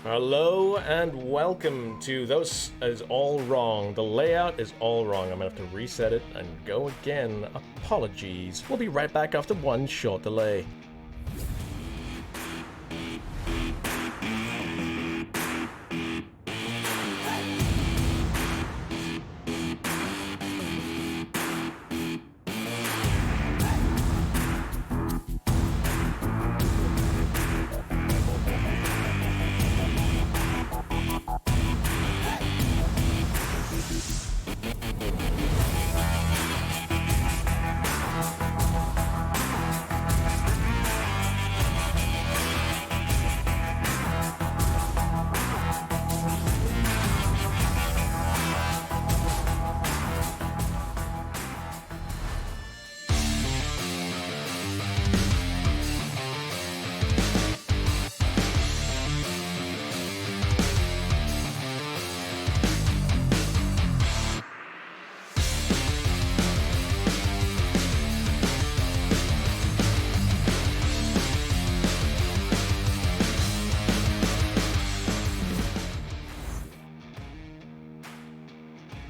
Hello and welcome to Those Is All Wrong. The layout is all wrong. I'm gonna have to reset it and go again. Apologies. We'll be right back after one short delay.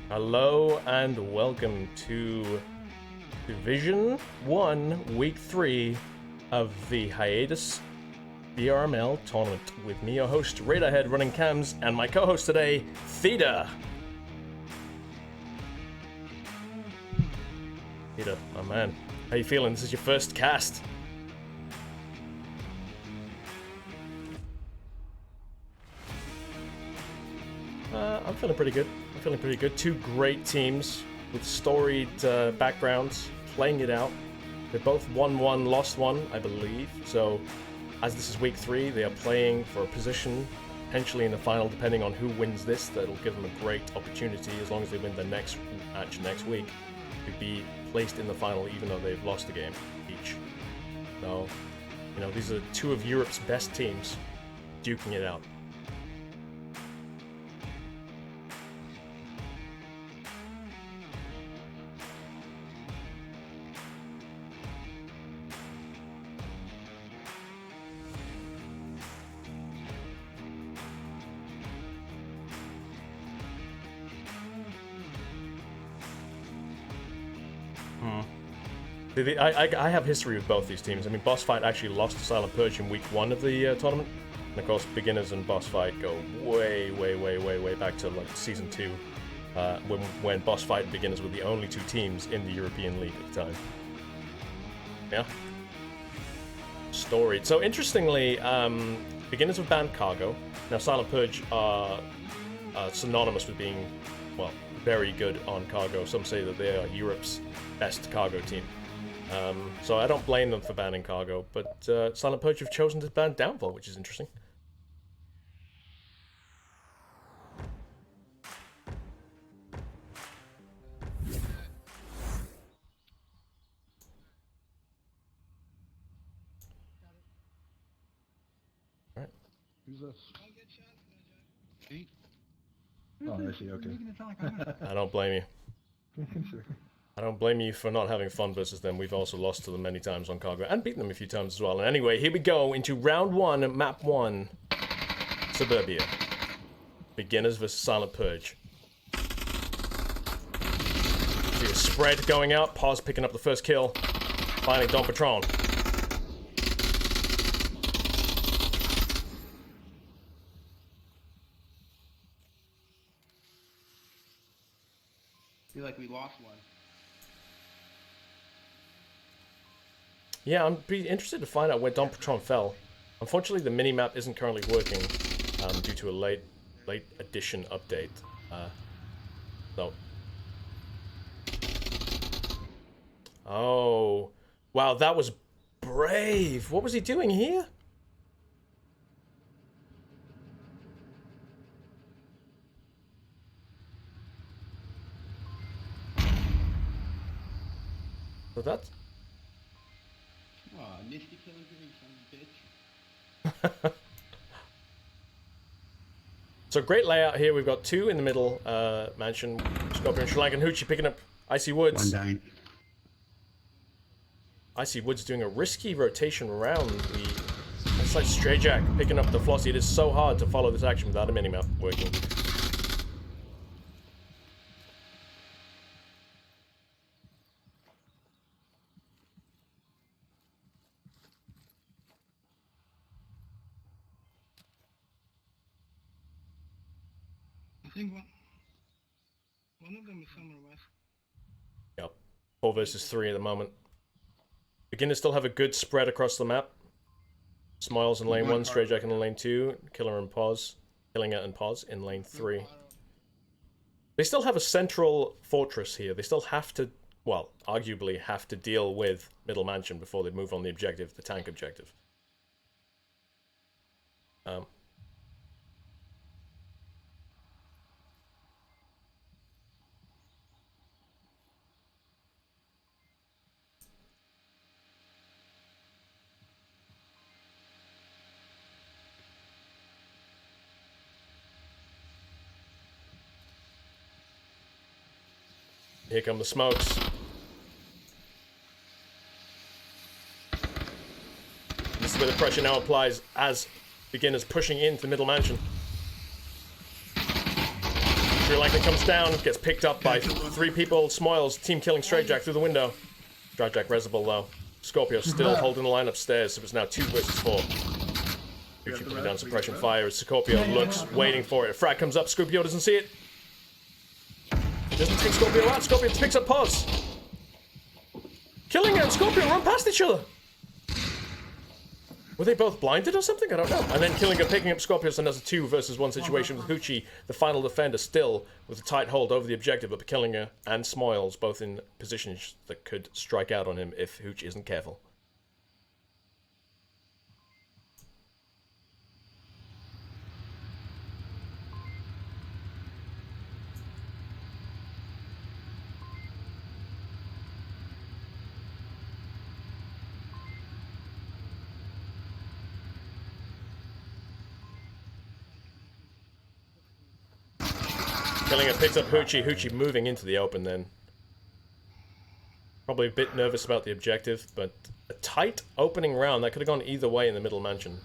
Hello and welcome to Division 1, Week 3 of the Hiatus VRML tournament with me, your host, Radarhead, running cams, and my co-host today, Theta. Theta, my man. How you feeling? This is your first cast. I'm feeling pretty good. Feeling pretty good. Two great teams with storied backgrounds playing it out. They both won one, lost one, I believe. So, as this is week 3, they are playing for a position potentially in the final, depending on who wins this. That'll give them a great opportunity, as long as they win the next match next week, to be placed in the final, even though they've lost a game each. So, you know, these are two of Europe's best teams duking it out. I have history with both these teams. I mean, Boss Fight actually lost to Silent Purge in week 1 of the tournament. And of course, Beginners and Boss Fight go way back to like season 2, when Boss Fight and Beginners were the only two teams in the European League at the time. Yeah. Storied. So interestingly, Beginners have banned cargo. Now, Silent Purge are synonymous with being, well, very good on cargo. Some say that they are Europe's best cargo team. So I don't blame them for banning cargo, but Silent Purge have chosen to ban downfall, which is interesting. Alright. Who's this? Me? Oh, I see, okay. I don't blame you. I don't blame you for not having fun versus them. We've also lost to them many times on cargo and beaten them a few times as well. And anyway, here we go into round 1, map 1, Suburbia. Beginners versus Silent Purge. See the spread going out. Pause picking up the first kill. Finding Don Patron. Feel like we lost one. Yeah, I'm pretty interested to find out where Don Patron fell. Unfortunately, the minimap isn't currently working due to a late edition update. So. Oh, wow, that was brave. What was he doing here? So that's. Aw, Misty killing son of a bitch. So great layout here. We've got 2 in the middle mansion. Scorpion, Sri Lankan Hoochie picking up Icy Woods. One down. Icy Woods doing a risky rotation around the Looks like Stray Jack picking up the Flossie. It is so hard to follow this action without a minimap working. I think one of them is somewhere west. Yep. 4 versus 3 at the moment. Beginners still have a good spread across the map. Smiles in lane 1, Stray Jack in lane 2, Killer and Pause, Killing It and Pause in lane 3. They still have a central fortress here. They still have to, well, arguably have to deal with Middle Mansion before they move on the objective, the tank objective. Here come the smokes. This is where the pressure now applies as Beginners pushing into the Middle Mansion. Sri Lanka comes down, gets picked up by 3 people. Smiles, team killing Stray Jack through the window. Stray Jack resible though. Scorpio still holding the line upstairs, so it's now 2 versus 4. Future putting down suppression fire as Scorpio looks, waiting for it. A frag comes up, Scorpio doesn't see it. He doesn't take Scorpio out, Scorpio picks up Pause. Killing and Scorpio run past each other. Were they both blinded or something? I don't know. And then Killinger picking up Scorpio, and there's a 2 versus 1 situation with Hoochie, the final defender, still with a tight hold over the objective, but Killinger and Smiles both in positions that could strike out on him if Hoochie isn't careful. Killinger picks up Hoochie. Hoochie moving into the open then. Probably a bit nervous about the objective, but a tight opening round. That could have gone either way in the Middle Mansion.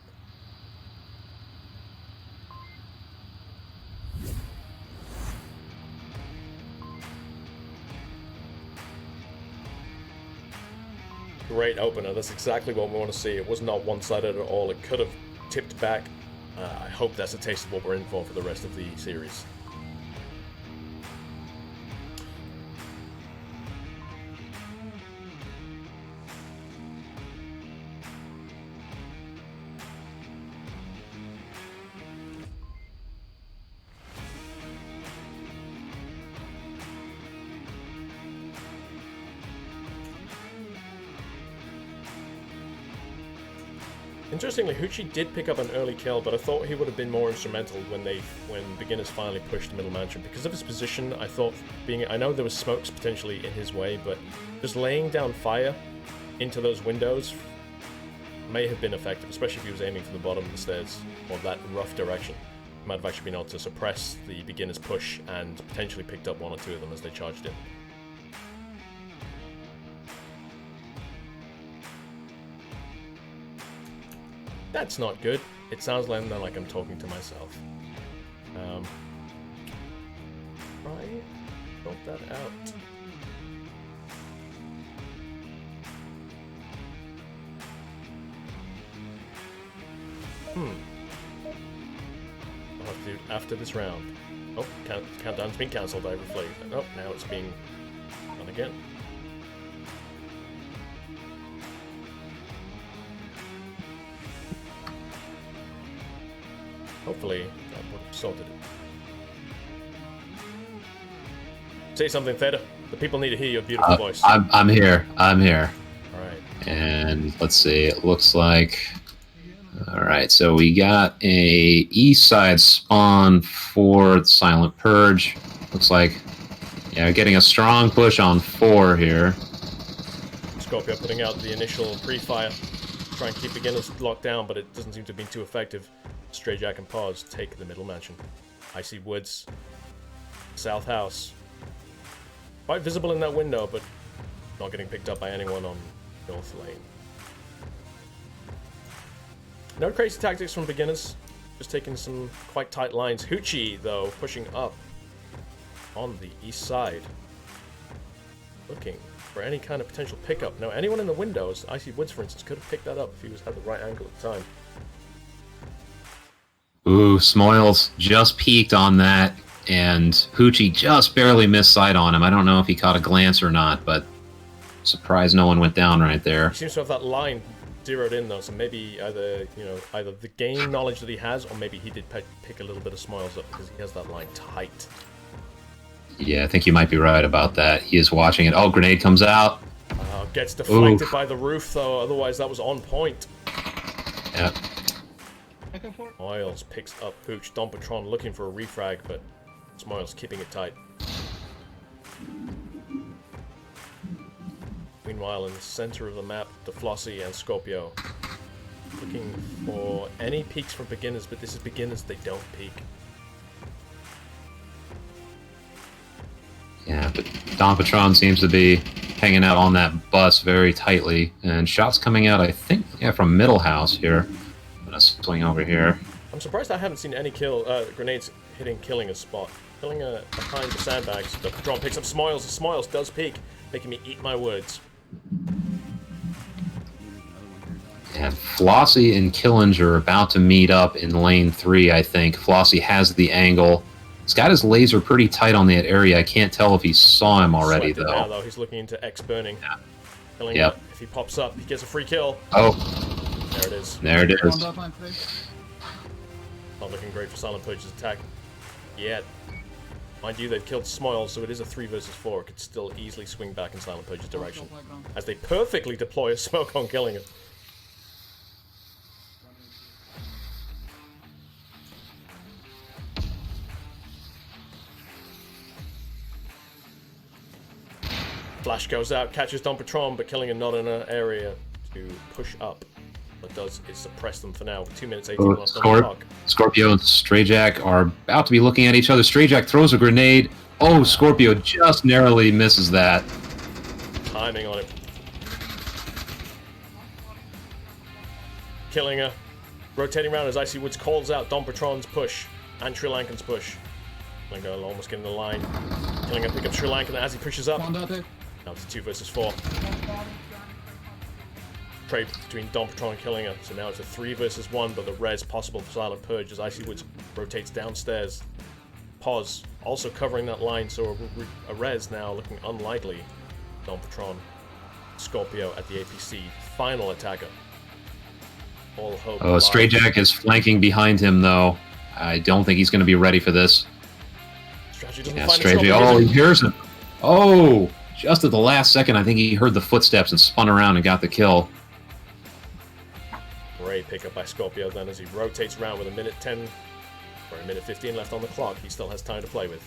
Great opener. That's exactly what we want to see. It was not one-sided at all. It could have tipped back. I hope that's a taste of what we're in for the rest of the series. Interestingly, Hoochie did pick up an early kill, but I thought he would have been more instrumental when Beginners finally pushed the Middle Mansion. Because of his position, I thought I know there was smokes potentially in his way, but just laying down fire into those windows may have been effective, especially if he was aiming for the bottom of the stairs, or that rough direction. He might have actually been able to suppress the Beginners' push and potentially picked up 1 or 2 of them as they charged in. That's not good. It sounds like I'm talking to myself. Try sort that out. I'll have to do it after this round. Oh, countdown's been cancelled. I replayed. Oh, now it's being done again. Hopefully, that would have sorted it. Say something, Theta. The people need to hear your beautiful voice. I'm here. I'm here. All right. And let's see. It looks like. All right. So we got a east side spawn for Silent Purge. Looks like, yeah, getting a strong push on 4 here. Scorpio putting out the initial pre-fire. Try and keep Beginners locked down, but it doesn't seem to have been too effective. Stray Jack and Pause take the Middle Mansion. Icy Woods. South House. Quite visible in that window, but not getting picked up by anyone on North Lane. No crazy tactics from beginners. Just taking some quite tight lines. Hoochie, though, pushing up on the east side. Looking for any kind of potential pickup. Now, anyone in the windows, Icy Woods, for instance, could have picked that up if he had the right angle at the time. Ooh, Smoils just peeked on that, and Hoochie just barely missed sight on him. I don't know if he caught a glance or not, but surprised no one went down right there. He seems to have that line zeroed in, though, so maybe either the game knowledge that he has, or maybe he did pick a little bit of Smoils up because he has that line tight. Yeah, I think you might be right about that. He is watching it. Oh, grenade comes out. Gets deflected Oof. by the roof, though, otherwise that was on point. Yeah. Smoils picks up Hooch. Dompatron looking for a refrag, but Smoils keeping it tight. Meanwhile, in the center of the map, DeFlossy and Scorpio looking for any peaks from beginners, but this is beginners, they don't peak. Yeah, but Dompatron seems to be hanging out on that bus very tightly, and shots coming out, I think, yeah, from middle house here. I'm gonna swing over here. I'm surprised I haven't seen any grenades killing a spot. Killing behind the sandbags. Dompatron picks up Smoils. Smoils does peak, making me eat my words. And Flossie and Killinger are about to meet up in lane 3, I think. Flossie has the angle. He's got his laser pretty tight on that area. I can't tell if he saw him already, Selected though. now, though. He's looking into X burning. Yeah. Killing Yep. it. If he pops up, he gets a free kill. Oh, There it is. there it is. Not looking great for Silent Purge's attack yet. Mind you, they've killed Smoils, so it is a 3 versus 4. It could still easily swing back in Silent Purge's direction, as they perfectly deploy a smoke on killing it. Flash goes out, catches Dompatron, but killing him not in an area to push up. What it does is suppress them for now. 2 minutes 18 left on the clock. Scorpio and Strayjack are about to be looking at each other. Strayjack throws a grenade. Oh, Scorpio just narrowly misses that. Timing on it. Killing her. Rotating around as Icy Woods calls out Dompatron's push and Sri Lankan's push. Lingo almost getting the line. Killing her, pick up Sri Lankan as he pushes up. Now it's a 2 versus 4. Trade between Dompatron and Killinger. So now it's a 3 versus 1, but the res possible for Silent Purge as Icy Woods rotates downstairs. Pause, also covering that line, so a res now looking unlikely. Dompatron, Scorpio at the APC, final attacker. All hope. Oh, Strayjack is flanking behind him, though. I don't think he's going to be ready for this. Strategy doesn't Yeah, find Strayjack. Oh, he hears him. Oh, just at the last second, I think he heard the footsteps and spun around and got the kill. Great pickup by Scorpio then as he rotates around with a minute 10 or a minute 15 left on the clock. He still has time to play with.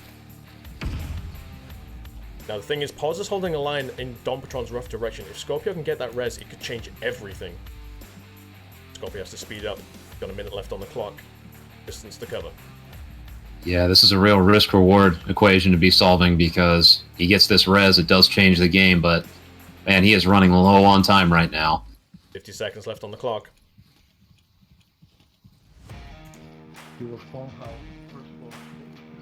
Now the thing is, Pause is holding a line in Dompatron's rough direction. If Scorpio can get that res, it could change everything. Scorpio has to speed up. Got a minute left on the clock. Distance to cover. Yeah, this is a real risk-reward equation to be solving because he gets this res, it does change the game, but man, he is running low on time right now. 50 seconds left on the clock.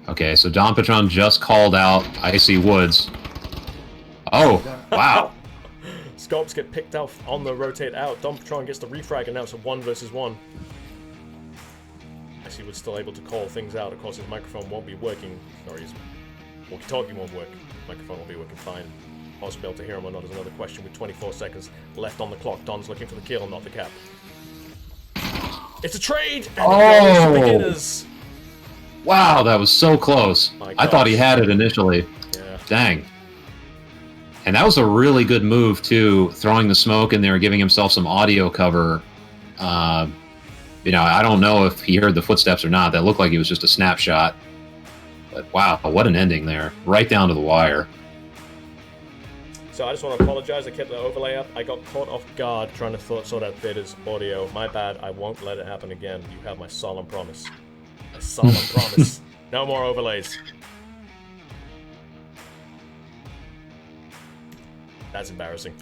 Okay, so Dompatron just called out Icy Woods. Oh, wow. Sculpts get picked out on the rotate out. Dompatron gets the refrag and now it's a 1 versus 1. Icy Woods still able to call things out. Of course, his microphone won't be working. Sorry, his walkie-talkie won't work. Microphone will be working fine. Possibly able to hear him or not is another question with 24 seconds left on the clock. Don's looking for the kill, not the cap. It's a trade! And it goes to beginners! Wow, that was so close. I thought he had it initially. Yeah. Dang. And that was a really good move, too, throwing the smoke in there, giving himself some audio cover. You know, I don't know if he heard the footsteps or not. That looked like it was just a snapshot. But wow, what an ending there. Right down to the wire. So I just want to apologize. I kept the overlay up. I got caught off guard trying to sort out Theta's audio. My bad. I won't let it happen again. You have my solemn promise. A solemn promise. No more overlays. That's embarrassing.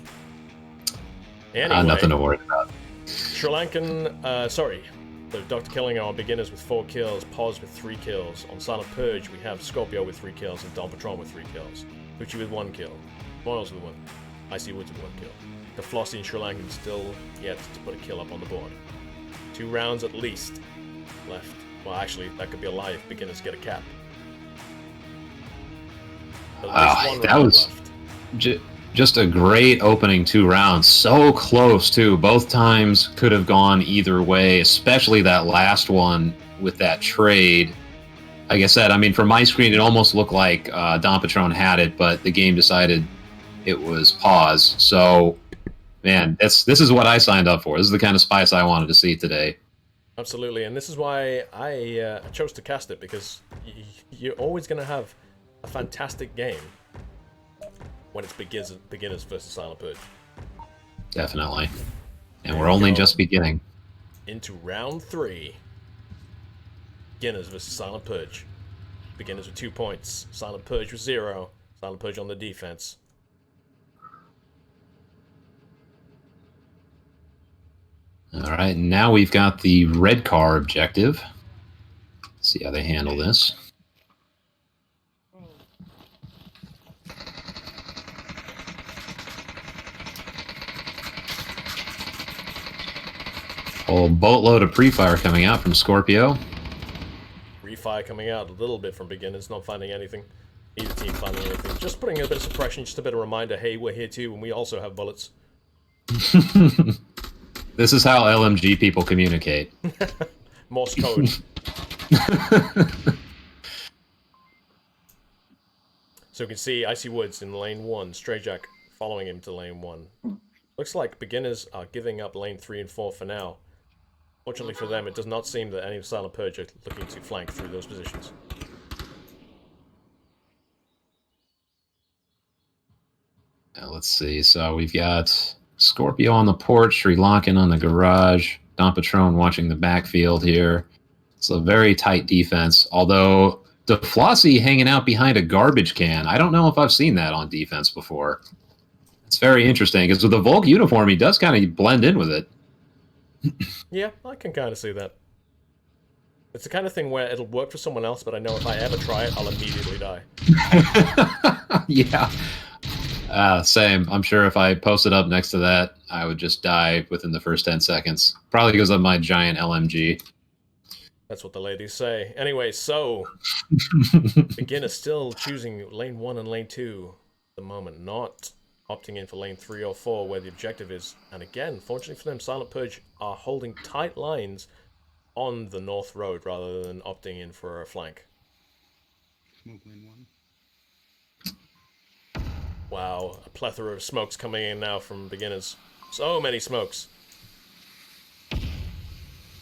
Anyway, Nothing to worry about. Sri Lankan, sorry. So Dr. Killinger on beginners with 4 kills, Pos with 3 kills. On Silent Purge, we have Scorpio with 3 kills and Don Patron with 3 kills. Pucci with 1 kill. Moyles with 1. Icy Woods with 1 kill. The Flossie and Sri Lankan still yet to put a kill up on the board. 2 rounds at least left. Well, actually, that could be a lie if beginners get a cap. At least 1 that round was left. just a great opening 2 rounds. So close, too. Both times could have gone either way, especially that last one with that trade. Like I said, I mean, from my screen, it almost looked like Don Patron had it, but the game decided it was pause. So, man, this is what I signed up for. This is the kind of spice I wanted to see today. Absolutely, and this is why I chose to cast it, because you're always going to have a fantastic game when it's beginners versus Silent Purge. Definitely. And we're only just beginning. Into round 3. Beginners versus Silent Purge. Beginners with 2 points. Silent Purge with 0. Silent Purge on the defense. Alright, now we've got the red car objective. Let's see how they handle this. Whole boatload of pre-fire coming out from Scorpio. Refire coming out a little bit from beginners, not finding anything. Either team finding anything. Just putting a bit of suppression, just a bit of reminder, hey, we're here too, and we also have bullets. This is how LMG people communicate. Morse code. So you can see Icy Woods in lane 1, Stray Jack following him to lane 1. Looks like beginners are giving up lane 3 and 4 for now. Fortunately for them, it does not seem that any Silent Purge are looking to flank through those positions. Now, let's see. So we've got Scorpio on the porch, Sri Lankan on the garage, Don Patron watching the backfield here. It's a very tight defense, although DeFlossie hanging out behind a garbage can. I don't know if I've seen that on defense before. It's very interesting, because with the Volk uniform, he does kind of blend in with it. Yeah, I can kind of see that. It's the kind of thing where it'll work for someone else, but I know if I ever try it, I'll immediately die. Yeah. Same. I'm sure if I posted up next to that, I would just die within the first 10 seconds. Probably because of my giant LMG. That's what the ladies say. Anyway, so beginner still choosing lane 1 and lane 2 at the moment, not opting in for lane 3 or 4 where the objective is. And again, fortunately for them, Silent Purge are holding tight lines on the North Road rather than opting in for a flank. Smoke lane 1. Wow, a plethora of smokes coming in now from beginners. So many smokes.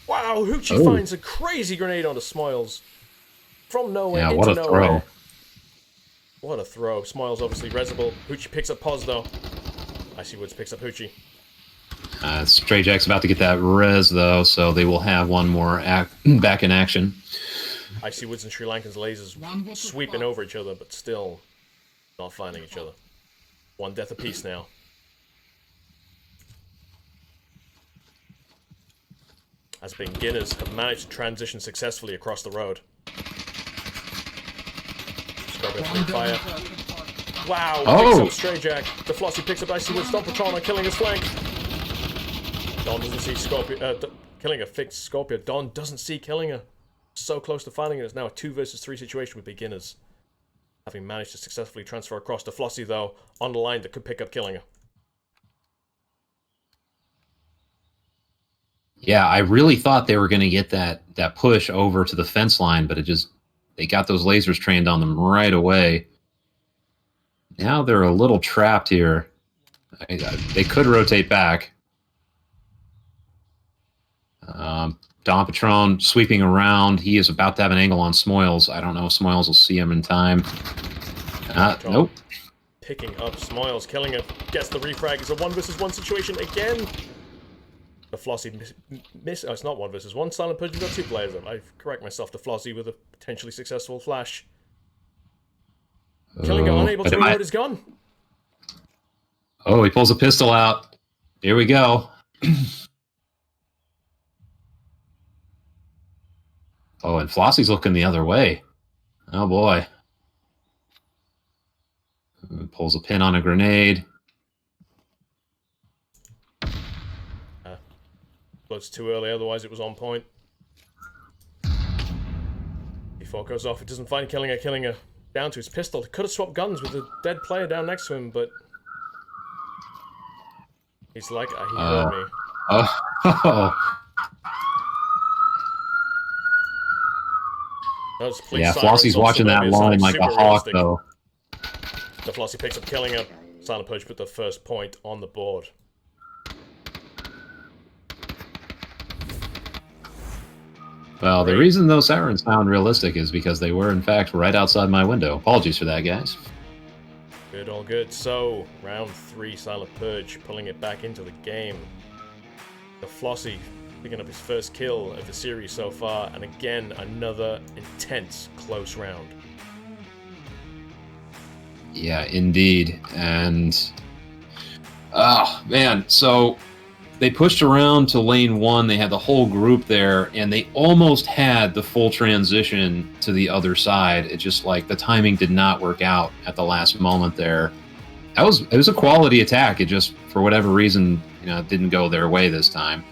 Wow, Hoochie finds a crazy grenade onto Smiles. From nowhere into what a nowhere. throw. What a throw. Smiles obviously resible. Hoochie picks up Pos though. Icy Woods picks up Hoochie. Stray Jack's about to get that res though, so they will have one more back in action. Icy Woods and Sri Lankan's lasers sweeping over each other, but still not finding each other. 1 death apiece now. As beginners have managed to transition successfully across the road. Scorpio fire. Wow, picks up Stray Jack. DeFlossie picks up Icy Woods. Don Patron on killing his flank. Don doesn't see Scorpio. Killinger fixed Scorpio. Don doesn't see Killinger. So close to finding it. It's now a 2 versus 3 situation with beginners. Having managed to successfully transfer across to Flossie, though, on the line that could pick up Killinger. Yeah, I really thought they were going to get that push over to the fence line, but they got those lasers trained on them right away. Now they're a little trapped here. They could rotate back. Don Patron sweeping around. He is about to have an angle on Smoils. I don't know if Smoils will see him in time. Nope. Picking up Smoils, killing it. Gets the refrag. It's a 1 versus 1 situation again. The Flossie miss. Oh, it's not 1 versus 1. Silent Purge, you've got 2 players up. I correct myself to Flossie with a potentially successful flash. Killinger unable to reload his gun. Oh, he pulls a pistol out. Here we go. Oh, and Flossie's looking the other way. Oh boy. Pulls a pin on a grenade. Blows too early, otherwise it was on point. Before it goes off, it doesn't find killing her down to his pistol. He could have swapped guns with a dead player down next to him, but he's like, he heard me. Oh. Yeah, Flossie's watching that line like a hawk, though. The Flossie picks up killing her. Silent Purge put the first point on the board. Well, the reason those sirens sound realistic is because they were, in fact, right outside my window. Apologies for that, guys. Good, all good. So, round 3, Silent Purge pulling it back into the game. The Flossie picking up his first kill of the series so far, and again, another intense, close round. Yeah, indeed. And, oh, man, so they pushed around to lane 1. They had the whole group there, and they almost had the full transition to the other side. It just, like, the timing did not work out at the last moment there. It was a quality attack. It just, for whatever reason, it didn't go their way this time.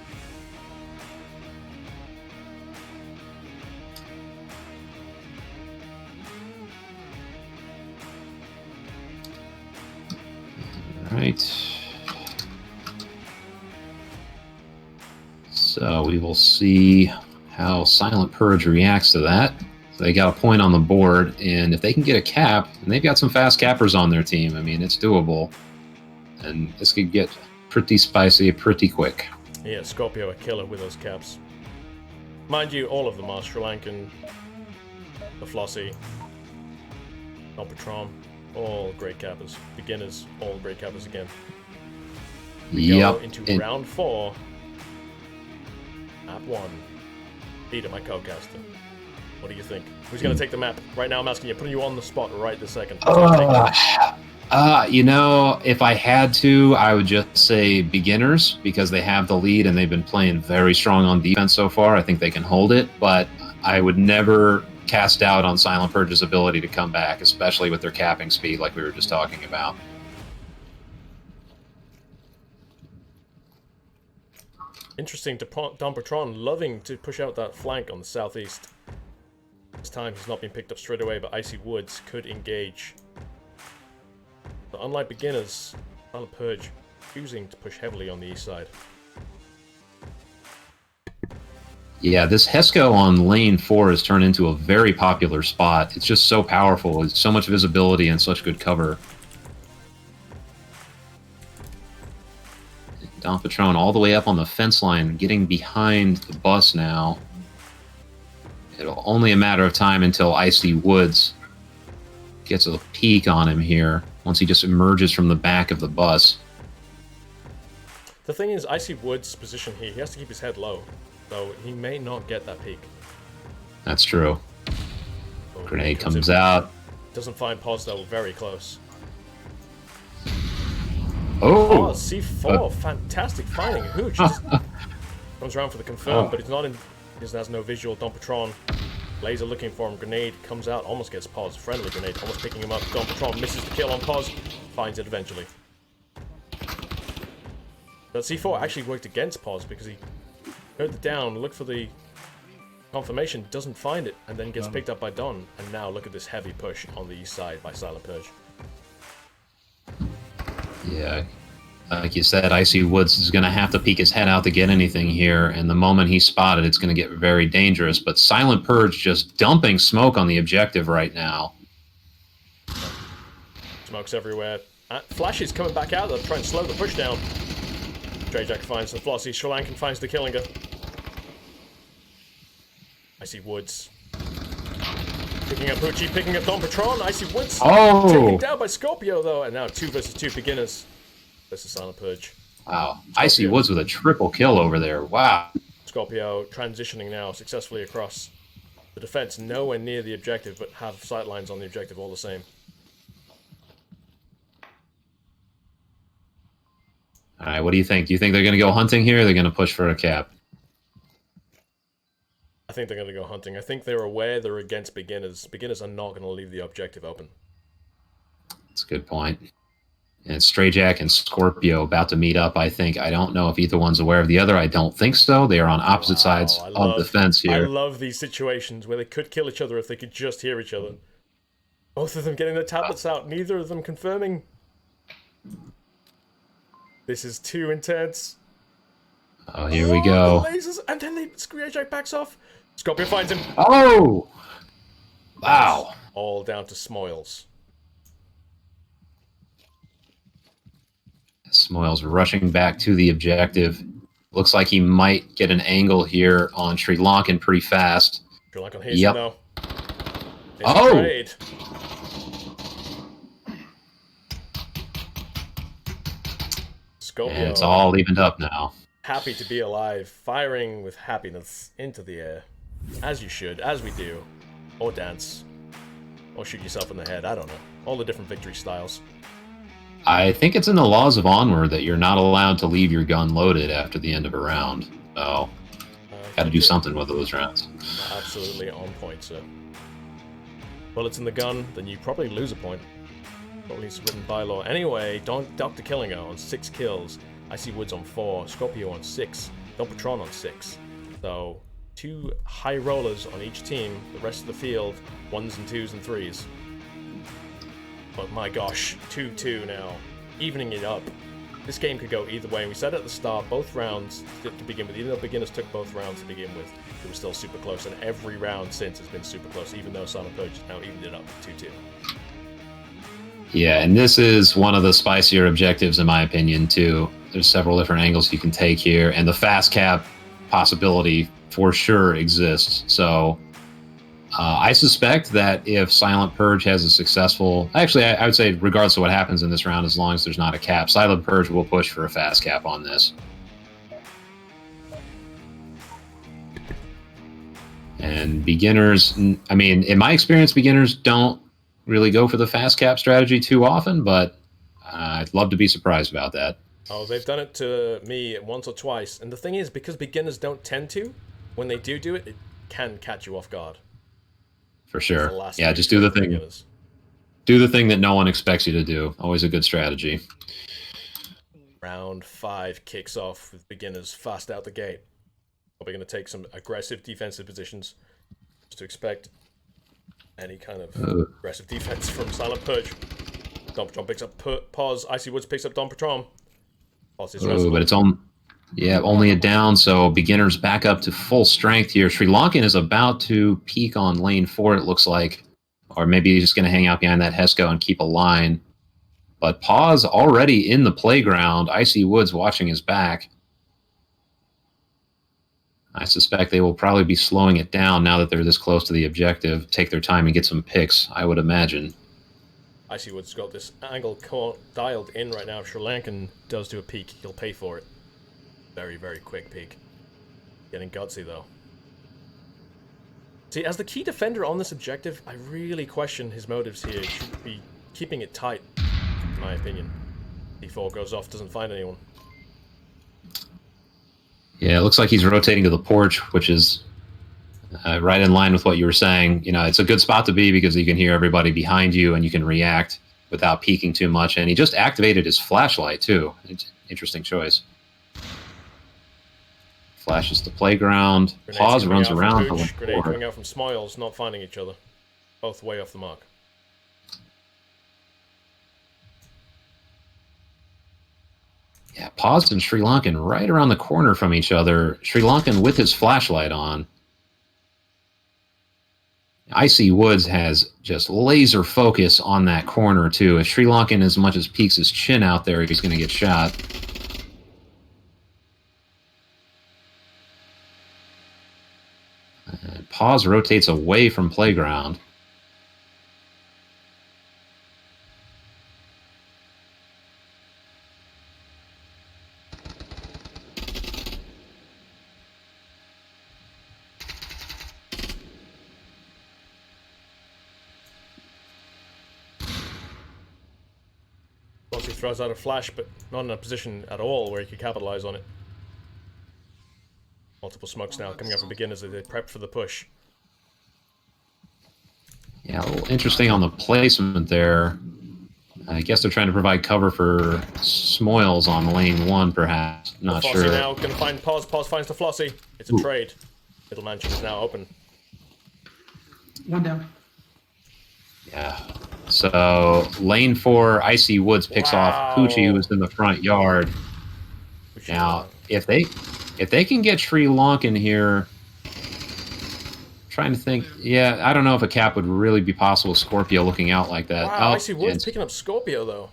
All right. So we will see how Silent Purge reacts to that. So they got a point on the board, and if they can get a cap, and they've got some fast cappers on their team, I mean, it's doable. And this could get pretty spicy pretty quick. Yeah, Scorpio a killer with those caps. Mind you, all of them are Sri Lankan, the Flossie, Don Patron, all great cappers. Beginners, all great cappers again. We go into round 4. Map 1. Theta, my co-caster. What do you think? Who's going to take the map? Right now I'm asking you, putting you on the spot right this second. If I had to, I would just say beginners, because they have the lead and they've been playing very strong on defense so far. I think they can hold it, but I would never cast doubt on Silent Purge's ability to come back, especially with their capping speed like we were just talking about. Interesting to Don Patron loving to push out that flank on the southeast. This time he's not been picked up straight away, but Icy Woods could engage. But unlike beginners, Silent Purge choosing to push heavily on the east side. Yeah, this Hesco on lane 4 has turned into a very popular spot. It's just so powerful. It's so much visibility and such good cover. Don Patron all the way up on the fence line, getting behind the bus now. It'll only a matter of time until Icy Woods gets a peek on him here, once he just emerges from the back of the bus. The thing is, Icy Woods' position here, he has to keep his head low, so he may not get that peek. That's true. So Grenade comes out. Doesn't find Pos, though, very close. Oh, C4, fantastic finding. Hooch just comes around for the confirm, but he's not in. He has no visual. Don Patron, laser looking for him. Grenade comes out, almost gets Pos. Friendly grenade, almost picking him up. Don Patron misses the kill on Pos, finds it eventually. But C4 actually worked against Pos because he heard the down, looked for the confirmation, doesn't find it, and then gets picked up by Don. And now look at this heavy push on the east side by Silent Purge. Yeah, like you said, Icy Woods is going to have to peek his head out to get anything here, and the moment he's spotted, it's going to get very dangerous. But Silent Purge just dumping smoke on the objective right now. Smoke's everywhere. Flash is coming back out, they'll try and slow the push down. Jack finds the Flossie, Sri Lankan finds the Killinger. Icy Woods. Picking up Poochie, picking up Don Patron, Icy Woods. Oh! Taken down by Scorpio, though, and now 2 versus 2 beginners. Versus Silent Purge. Wow. Icy Woods with a triple kill over there. Wow. Scorpio transitioning now successfully across the defense, nowhere near the objective, but have sightlines on the objective all the same. All right, what do you think? Do you think they're going to go hunting here, or they're going to push for a cap? I I think they're going to go hunting. I think they're aware they're against beginners. Beginners are not going to leave the objective open. That's a good point. And Strayjack and Scorpio about to meet up, I think. I don't know if either one's aware of the other. I don't think so. They are on opposite sides of the fence here. I love these situations where they could kill each other if they could just hear each other. Both of them getting their tablets out, neither of them confirming. This is too intense. Oh, here we go. The lasers, and then Strayjack backs off. Scorpio finds him. Oh! Wow. All down to Smoils. Smoils rushing back to the objective. Looks like he might get an angle here on Sri Lankan pretty fast. Sri Lankan hears him though. Oh! Trade. Scorpio. And it's all evened up now. Happy to be alive, firing with happiness into the air. As you should, as we do. Or dance. Or shoot yourself in the head, I don't know. All the different victory styles. I think it's in the laws of Onward that you're not allowed to leave your gun loaded after the end of a round. So, got to do something with those rounds. Absolutely on point, sir. Bullets in the gun, then you probably lose a point. Probably it's written by law. Anyway, Dr. Killinger on 6 kills. I see Woods on 4, Scorpio on 6, Don Patron on 6. So, 2 high rollers on each team. The rest of the field, 1s and 2s and 3s. But my gosh, 2-2 now. Evening it up. This game could go either way. And we said at the start, both rounds to begin with, even though beginners took both rounds to begin with, it was still super close. And every round since has been super close, even though Silent Purge now evened it up 2-2. Yeah, and this is one of the spicier objectives in my opinion, too. There's several different angles you can take here, and the fast cap possibility for sure exists. So I suspect that if Silent Purge has a successful... Actually, I would say regardless of what happens in this round, as long as there's not a cap, Silent Purge will push for a fast cap on this. And beginners... I mean, in my experience, beginners don't really go for the fast cap strategy too often, but I'd love to be surprised about that. Oh, they've done it to me once or twice. And the thing is, because beginners don't tend to, when they do it, it can catch you off guard. For sure. Yeah, just do the thing. Beginners. Do the thing that no one expects you to do. Always a good strategy. Round 5 kicks off with beginners fast out the gate. Probably going to take some aggressive defensive positions. Just to expect any kind of aggressive defense from Silent Purge. Don Patron picks up Pause. Icy Woods picks up Don Patron. Pause is but it's on... Yeah, only a down, so beginners back up to full strength here. Sri Lankan is about to peek on lane 4, it looks like. Or maybe he's just going to hang out behind that Hesco and keep a line. But Pause already in the playground. Icy Woods watching his back. I suspect they will probably be slowing it down now that they're this close to the objective. Take their time and get some picks, I would imagine. Icy Woods got this angle dialed in right now. If Sri Lankan does do a peek, he'll pay for it. Very, very quick peek. Getting gutsy, though. See, as the key defender on this objective, I really question his motives here. He should be keeping it tight, in my opinion. D4 goes off, doesn't find anyone. Yeah, it looks like he's rotating to the porch, which is right in line with what you were saying. You know, it's a good spot to be because you can hear everybody behind you and you can react without peeking too much. And he just activated his flashlight, too. It's an interesting choice. Flashes the playground. Pause runs around. Grenade coming out from Smiles, not finding each other. Both way off the mark. Yeah, Pause and Sri Lankan right around the corner from each other. Sri Lankan with his flashlight on. Icy Woods has just laser focus on that corner, too. If Sri Lankan as much as peeks his chin out there, he's going to get shot. Pause rotates away from playground. He throws out a flash, but not in a position at all where he could capitalize on it. Multiple smokes now coming up for beginners as they prep for the push. Yeah, a little interesting on the placement there. I guess they're trying to provide cover for Smoils on lane 1, perhaps. Not Flossy sure. now gonna find Pause. Pause finds the Flossy. It's a trade. Middle mansion is now open. One down. Yeah. So lane 4, Icy Woods picks off Poochie, who's in the front yard. Now, if they can get Sri Lankan here, trying to think. Yeah, I don't know if a cap would really be possible with Scorpio looking out like that. Wow, Icy Woods picking up Scorpio though.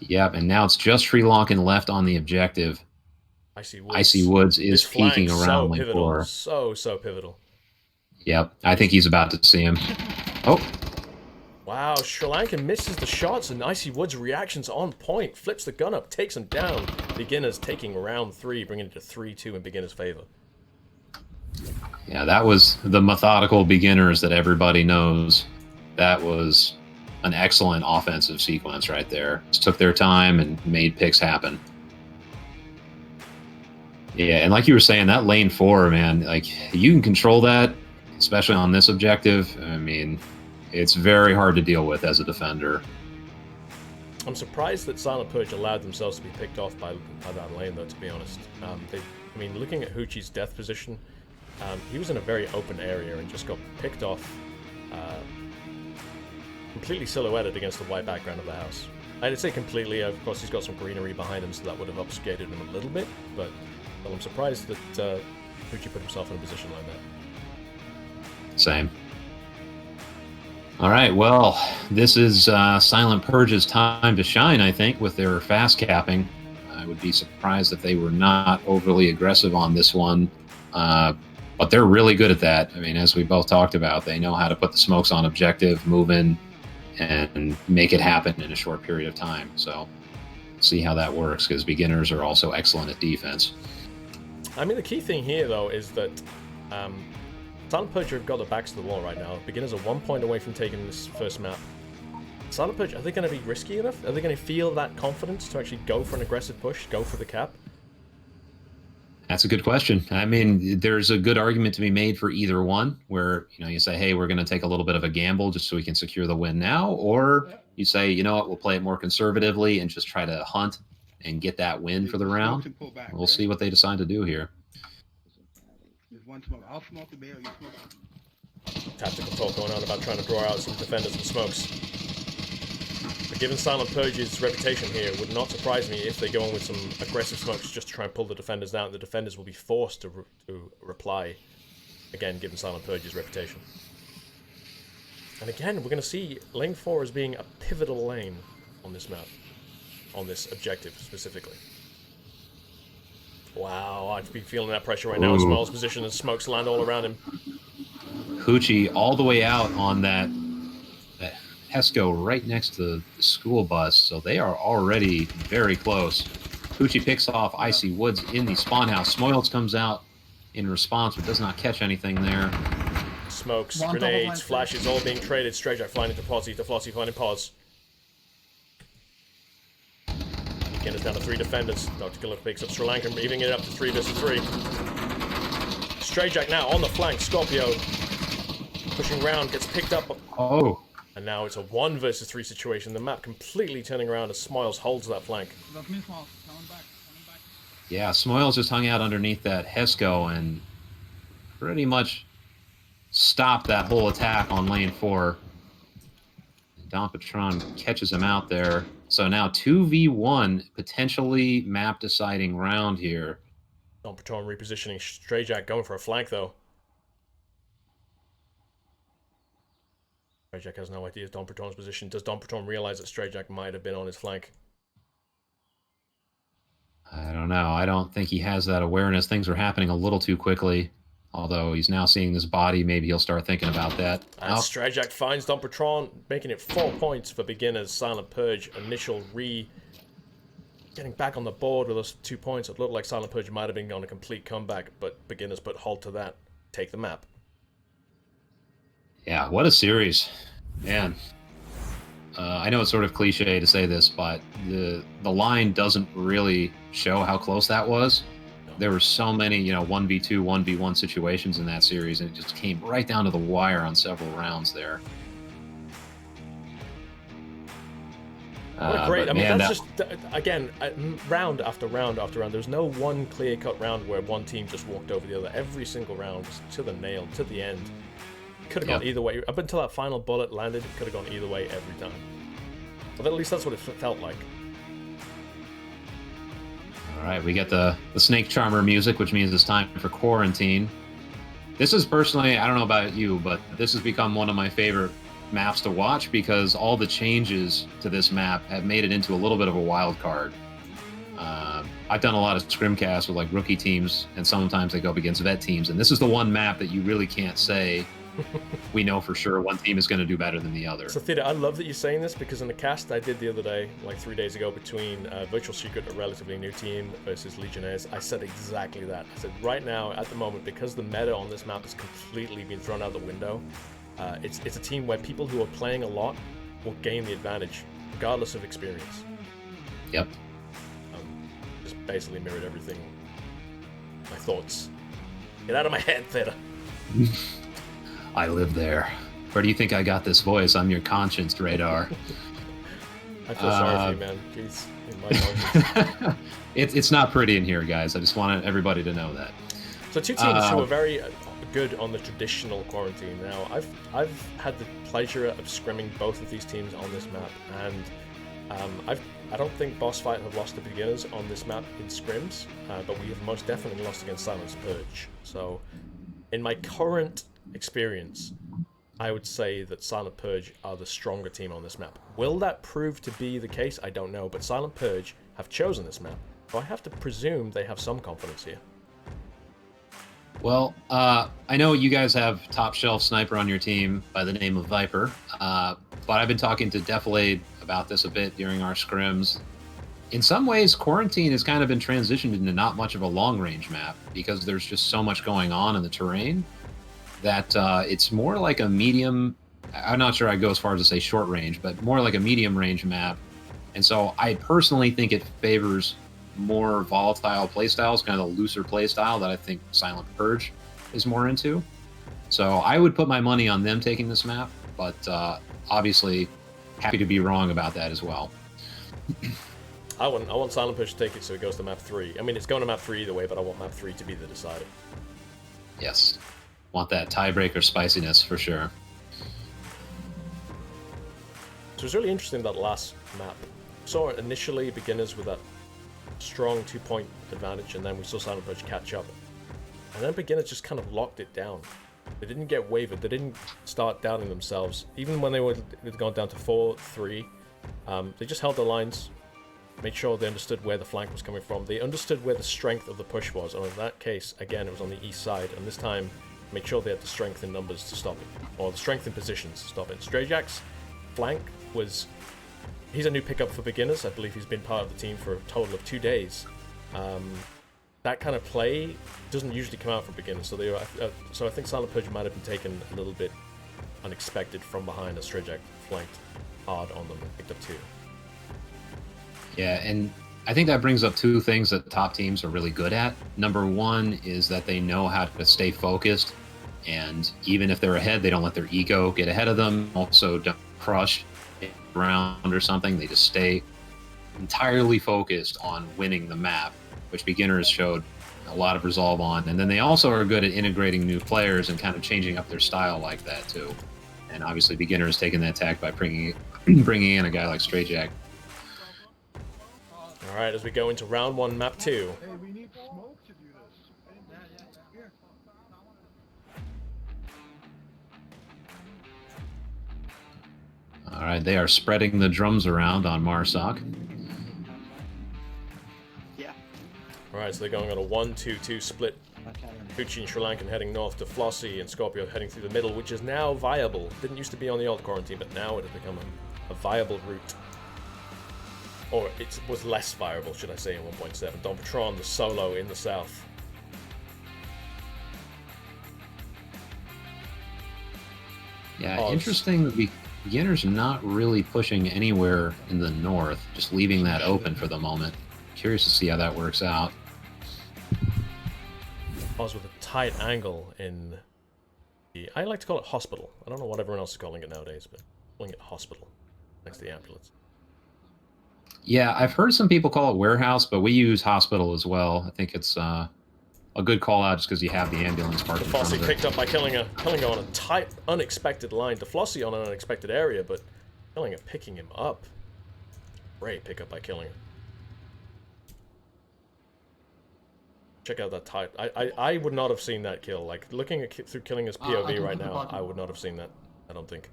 Yep, and now it's just Sri Lankan left on the objective. Icy Woods is peeking around lane 4. So pivotal. Yep, I think he's about to see him. Oh. Wow, Sri Lankan misses the shots, and Icy Woods' reactions on point. Flips the gun up, takes him down. Beginners taking round 3, bringing it to 3-2 in Beginners' favor. Yeah, that was the methodical Beginners that everybody knows. That was an excellent offensive sequence right there. Just took their time and made picks happen. Yeah, and like you were saying, that lane 4, man, like, you can control that, especially on this objective. I mean, it's very hard to deal with as a defender. I'm surprised that Silent Purge allowed themselves to be picked off by that lane, though, to be honest. I mean, looking at Hoochie's death position, he was in a very open area and just got picked off, completely silhouetted against the white background of the house. I'd say completely. Of course, he's got some greenery behind him, so that would have obfuscated him a little bit, but well, I'm surprised that Hoochie put himself in a position like that. Same. All right, well, this is Silent Purge's time to shine, I think, with their fast capping. I would be surprised if they were not overly aggressive on this one. But they're really good at that. I mean, as we both talked about, they know how to put the smokes on objective, move in, and make it happen in a short period of time. So see how that works, because Beginners are also excellent at defense. I mean, the key thing here, though, is that Silent Purge have got their backs to the wall right now. Beginners are 1 point away from taking this first map. Silent Purge, are they going to be risky enough? Are they going to feel that confidence to actually go for an aggressive push, go for the cap? That's a good question. I mean, there's a good argument to be made for either one, where, you know, you say, hey, we're going to take a little bit of a gamble just so we can secure the win now, or you say, you know what, we'll play it more conservatively and just try to hunt and get that win for the round. We'll see what they decide to do here. Tactical talk going on about trying to draw out some defenders and smokes. But given Silent Purge's reputation here, it would not surprise me if they go on with some aggressive smokes just to try and pull the defenders down. The defenders will be forced to reply, again, given Silent Purge's reputation. And again, we're going to see lane 4 as being a pivotal lane on this map, on this objective specifically. Wow, I'd be feeling that pressure right now in Small's position as smokes land all around him. Hoochie all the way out on that Hesco right next to the school bus, so they are already very close. Hoochie picks off Icy Woods in the spawn house. Smoils comes out in response, but does not catch anything there. Smokes, grenades, flashes, all being traded. Stray Jack flying into Podsy, the Flossy flying in Pods. Again, it's down to 3 defenders. Dr. Killer picks up Sri Lankan, evening it up to 3 versus 3. Stray Jack now on the flank. Scorpio pushing around, gets picked up. Oh. And now it's a 1 versus 3 situation. The map completely turning around as Smiles holds that flank. Yeah, Smoils just hung out underneath that Hesco and pretty much stopped that whole attack on lane 4. Don Patron catches him out there. So now 2v1, potentially map deciding round here. Don Patron repositioning. Stray Jack going for a flank though. Stray Jack has no idea of Don Patron's position. Does Don Patron realize that Stray Jack might have been on his flank? I don't know. I don't think he has that awareness. Things are happening a little too quickly. Although he's now seeing this body, maybe he'll start thinking about that. And Stray Jack finds Don Patron, making it 4 points for Beginners. Silent Purge, initial getting back on the board with those 2 points. It looked like Silent Purge might have been on a complete comeback, but Beginners put halt to that. Take the map. Yeah, what a series. Man. I know it's sort of cliche to say this, but the line doesn't really show how close that was. there were so many, you know, 1v2, 1v1 situations in that series, and it just came right down to the wire on several rounds there. What great! But I mean, man, that's just again round after round after round. There's no one clear-cut round where one team just walked over the other. Every single round was to the nail, to the end. Could have gone either way. Up until that final bullet landed, it could have gone either way every time. But at least that's what it felt like. All right, we get the Snake Charmer music, which means it's time for quarantine. This is personally, I don't know about you, but this has become one of my favorite maps to watch because all the changes to this map have made it into a little bit of a wild card. I've done a lot of scrimcasts with like rookie teams, and sometimes they go up against vet teams, and this is the one map that you really can't say we know for sure one team is going to do better than the other. So Theta, I love that you're saying this because in the cast I did the other day, like 3 days ago, between Virtual Secret, a relatively new team, versus Legionnaires, I said exactly that. I said right now, at the moment, because the meta on this map has completely been thrown out the window, it's a team where people who are playing a lot will gain the advantage, regardless of experience. Yep. Just basically mirrored everything. My thoughts. Get out of my head, Theta. I live there. Where do you think I got this voice? I'm your conscience, Radar. I feel sorry for you, man. Jeez, in my conscience. It's not pretty in here, guys. I just wanted everybody to know that. So two teams who are very good on the traditional quarantine. Now, I've had the pleasure of scrimming both of these teams on this map, and I don't think Boss Fight have lost to beginners on this map in scrims, but we have most definitely lost against Silence Purge. So, in my current experience, I would say that Silent Purge are the stronger team on this map. Will that prove to be the case? I don't know, but Silent Purge have chosen this map, so I have to presume they have some confidence here. Well, I know you guys have top shelf sniper on your team by the name of Viper, but I've been talking to Defilade about this a bit during our scrims. In some ways, Quarantine has kind of been transitioned into not much of a long-range map because there's just so much going on in the terrain that it's more like a medium. I'm not sure I'd go as far as to say short range, but more like a medium range map. And so I personally think it favors more volatile playstyles, kind of the looser playstyle that I think Silent Purge is more into. So I would put my money on them taking this map, but obviously happy to be wrong about that as well. I want Silent Purge to take it so it goes to map 3. I mean, it's going to map 3 either way, but I want map 3 to be the decider. Yes. Want that tiebreaker spiciness for sure. So it was really interesting, that last map. We saw initially beginners with that strong 2-point advantage, and then we saw Silent Purge catch up. And then beginners just kind of locked it down. They didn't get wavered. They didn't start doubting themselves. Even when they'd gone down to 4-3, they just held their lines, made sure they understood where the flank was coming from. They understood where the strength of the push was, and in that case, again, it was on the east side, and this time, made sure they had the strength in numbers to stop it, or the strength in positions to stop it. Strayjack's flank was... He's a new pickup for beginners. I believe he's been part of the team for a total of 2 days. That kind of play doesn't usually come out for beginners, so I think Silent Purge might have been taken a little bit unexpected from behind as Strayjack flanked hard on them and picked up 2. Yeah, and I think that brings up 2 things that top teams are really good at. Number 1 is that they know how to stay focused, and even if they're ahead, they don't let their ego get ahead of them. Also, don't crush round or something. They just stay entirely focused on winning the map, which beginners showed a lot of resolve on. And then they also are good at integrating new players and kind of changing up their style like that too. And obviously beginners taking that tack by bringing in a guy like Strayjack. All right, as we go into round 1, map 2. Hey, we need smoke to do this. Here. All right, they are spreading the drums around on Marsoc. Yeah. All right, so they're going on a 1-2-2 split. Fuchi and Sri Lankan heading north to Flossie, and Scorpio heading through the middle, which is now viable. Didn't used to be on the old quarantine, but now it has become a viable route. Or it was less viable, should I say, in 1.7. Don Patron, the solo in the south. Yeah, Oz. Interesting that beginners not really pushing anywhere in the north, just leaving that open for the moment. Curious to see how that works out. Pause with a tight angle in the... I like to call it hospital. I don't know what everyone else is calling it nowadays, but I'm calling it hospital next to the ambulance. Yeah, I've heard some people call it warehouse, but we use hospital as well. I think it's a good call out just because you have the ambulance part. Flossie picked up by killing on a tight, unexpected line to Flossie on an unexpected area, but Killinger picking him up. Great pickup by Killinger. Check out that tight. I would not have seen that kill. Like, looking at through Killinger's POV right now, I would not have seen that. I don't think.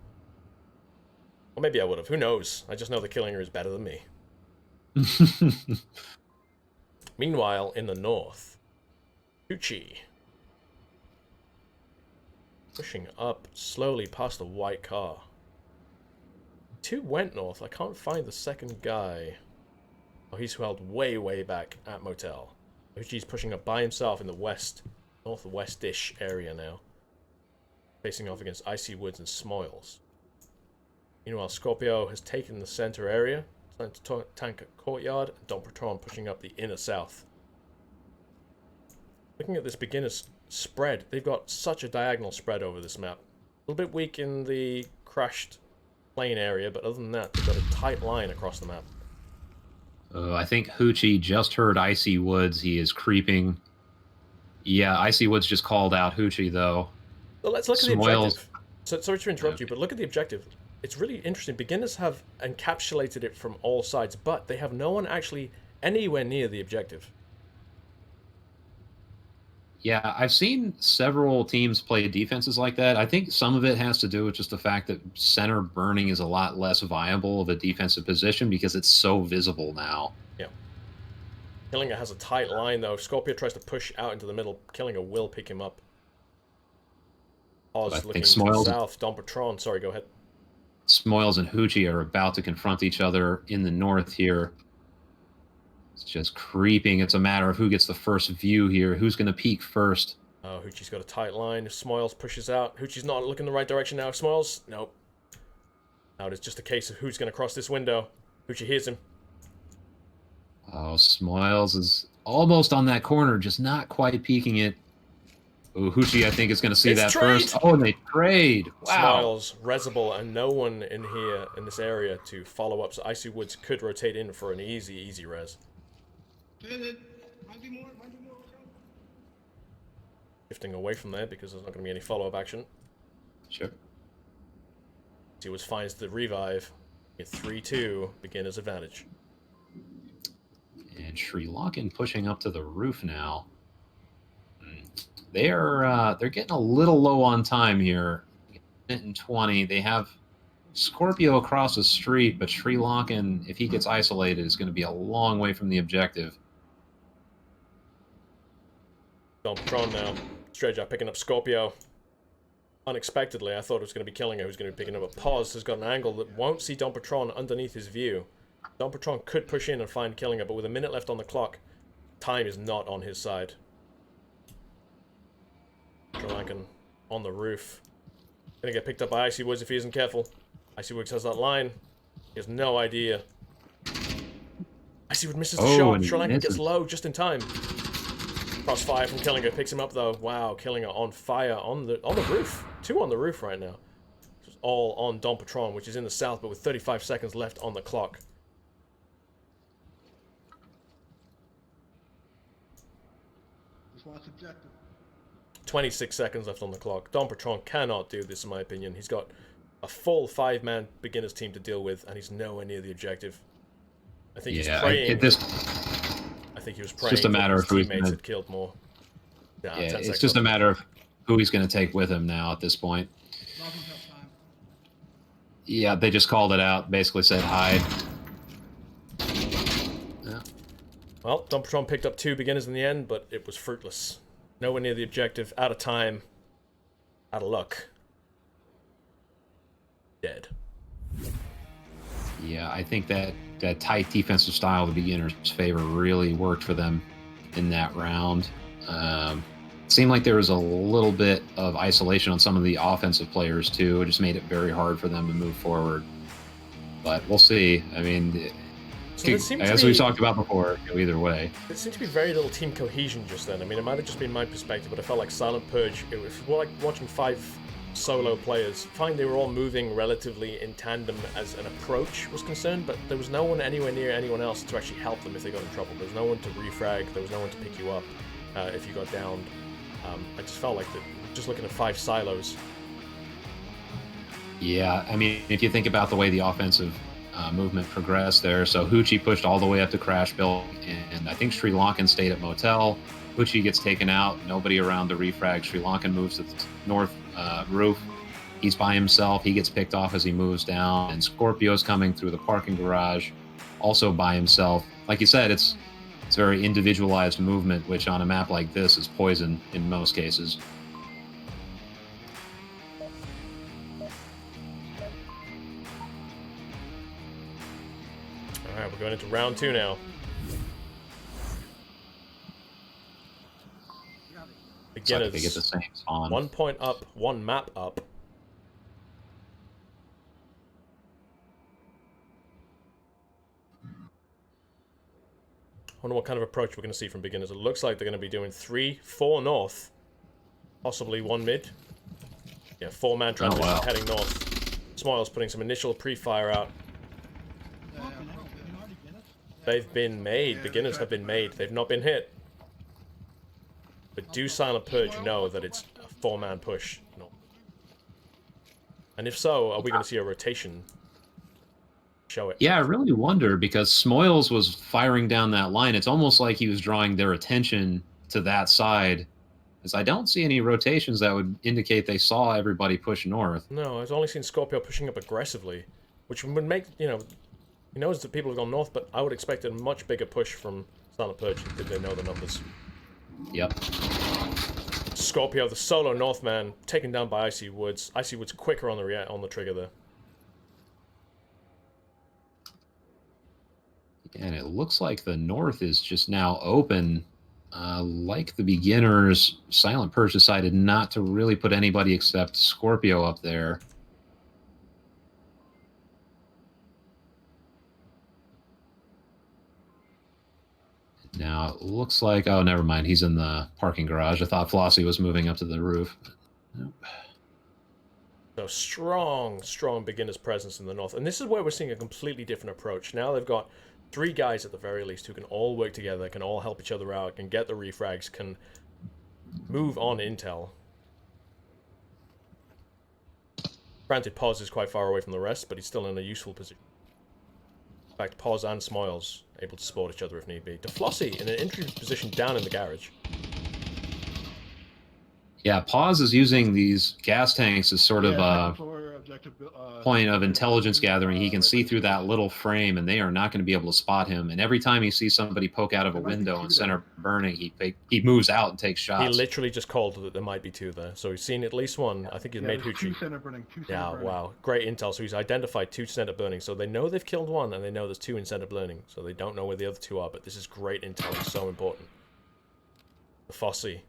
Or maybe I would have. Who knows? I just know the Killinger is better than me. Meanwhile, in the north, Uchi pushing up slowly past the white car. Two went north. I can't find the second guy. Oh, he's held way back at motel. Uchi's pushing up by himself in the west, northwest-ish area now, facing off against Icy Woods and Smoils. Meanwhile, Scorpio has taken the center area, trying to tank a courtyard, and Dom Patron pushing up the inner south. Looking at this beginner's spread, they've got such a diagonal spread over this map. A little bit weak in the crashed plane area, but other than that, they've got a tight line across the map. I think Hoochie just heard Icy Woods. He is creeping. Yeah, Icy Woods just called out Hoochie, though. Well, let's look at the objective. Sorry to interrupt you, but look at the objective. It's really interesting. Beginners have encapsulated it from all sides, but they have no one actually anywhere near the objective. Yeah, I've seen several teams play defenses like that. I think some of it has to do with just the fact that center burning is a lot less viable of a defensive position because it's so visible now. Yeah. Killinger has a tight line, though. Scorpio tries to push out into the middle. Killinger will pick him up. Oz looking to the south. Dom Patron, sorry, go ahead. Smoils and Hoochie are about to confront each other in the north here. It's just creeping. It's a matter of who gets the first view here. Who's going to peek first? Oh, Hoochie's got a tight line. Smoils pushes out. Hoochie's not looking the right direction now. Smoils? Nope. Now it is just a case of who's going to cross this window. Hoochie hears him. Oh, Smoils is almost on that corner, just not quite peeking it. Oh, Hoochie, I think, is going to see that first. Oh, and they trade. Wow. Smiles, Resable, and no one in here, in this area, to follow up. So Icy Woods could rotate in for an easy res. Might be more. Shifting away from there because there's not going to be any follow-up action. Sure. Icy Woods finds the revive. Get 3-2, beginner's advantage. And Sri Lankan pushing up to the roof now. They're getting a little low on time here. Minute and 20. They have Scorpio across the street, but Sri Lankan, if he gets isolated, is going to be a long way from the objective. Dom Patron now. Stretch out picking up Scorpio. Unexpectedly, I thought it was going to be Killinger who's going to be picking up, but Pause has got an angle that won't see Dom Patron underneath his view. Dom Patron could push in and find Killinger, but with a minute left on the clock, time is not on his side. Sri Lankan on the roof. Gonna get picked up by Icy Woods if he isn't careful. Icy Woods has that line. He has no idea. Icy Woods misses the shot. Sri Lankan gets low just in time. Crossfire from Killinger picks him up though. Wow, Killinger on fire on the roof. Two on the roof right now. It's all on Dom Patron, which is in the south, but with 35 seconds left on the clock. Just watch objective. 26 seconds left on the clock. Dom Patron cannot do this, in my opinion. He's got a full 5-man beginners team to deal with, and he's nowhere near the objective. I think he's praying. I think he was praying. It's just a matter of who his teammates had killed more. Yeah, it's just a matter of who he's going to take with him now at this point. Yeah, they just called it out. Basically said hide. Yeah. Well, Dom Patron picked up 2 beginners in the end, but it was fruitless. Nowhere near the objective, out of time, out of luck. Dead. Yeah, I think that tight defensive style of the beginner's favor really worked for them in that round. It seemed like there was a little bit of isolation on some of the offensive players, too. It just made it very hard for them to move forward. But we'll see. I mean, So there seemed to as be, we talked about before, either way. there seemed to be very little team cohesion just then. I mean, it might have just been my perspective, but I felt like Silent Purge, it was more like watching 5 solo players. Fine, they were all moving relatively in tandem as an approach was concerned, but there was no one anywhere near anyone else to actually help them if they got in trouble. There was no one to refrag, there was no one to pick you up if you got downed. I just felt like just looking at 5 silos. Yeah, I mean, if you think about the way the offensive movement progressed there, so Hoochie pushed all the way up to Crash Bill, and I think Sri Lankan stayed at Motel. Hoochie gets taken out, nobody around to refrag. Sri Lankan moves to the north roof. He's by himself. He gets picked off as he moves down, and Scorpio's coming through the parking garage, also by himself. Like you said, it's very individualized movement, which on a map like this is poison in most cases. Alright, we're going into round 2 now. Beginners. They get the same spawn. 1 point up, 1 map up. I wonder what kind of approach we're going to see from beginners. It looks like they're going to be doing 3, 4 north, possibly 1 mid. Yeah, 4-man transition heading north. Smiles putting some initial pre-fire out. They've been made. Beginners have been made. They've not been hit. But do Silent Purge know that it's a 4-man push? No. And if so, are we going to see a rotation? Show it. Yeah, I really wonder, because Smoils was firing down that line. It's almost like he was drawing their attention to that side, because I don't see any rotations that would indicate they saw everybody push north. No, I've only seen Scorpio pushing up aggressively, which would make, you know, he knows that people have gone north, but I would expect a much bigger push from Silent Purge did they know the numbers. Yep. Scorpio, the solo Northman, taken down by Icy Woods. Icy Woods quicker on the trigger there. And it looks like the north is just now open. Like the beginners, Silent Purge decided not to really put anybody except Scorpio up there. Now, it looks like... Oh, never mind. He's in the parking garage. I thought Flossie was moving up to the roof. Nope. So strong beginner's presence in the north. And this is where we're seeing a completely different approach. Now they've got 3 guys at the very least who can all work together, can all help each other out, can get the refrags, can move on intel. Granted, Pause is quite far away from the rest, but he's still in a useful position. In fact, Pause and Smiles able to support each other if need be. To Flossie in an entry position down in the garage. Yeah, Pause is using these gas tanks as sort of a point of intelligence gathering. He can see through that little frame, and they are not going to be able to spot him. And every time he sees somebody poke out of a window in center burning, he moves out and takes shots. He literally just called that there might be 2 there. So he's seen at least 1. I think he's made Hoochie. 2 center burning, 2 center Yeah, burning. wow. Great intel. So he's identified 2 center burning. So they know they've killed 1, and they know there's 2 in center burning. So they don't know where the other 2 are, but this is great intel. It's so important. The Fossey.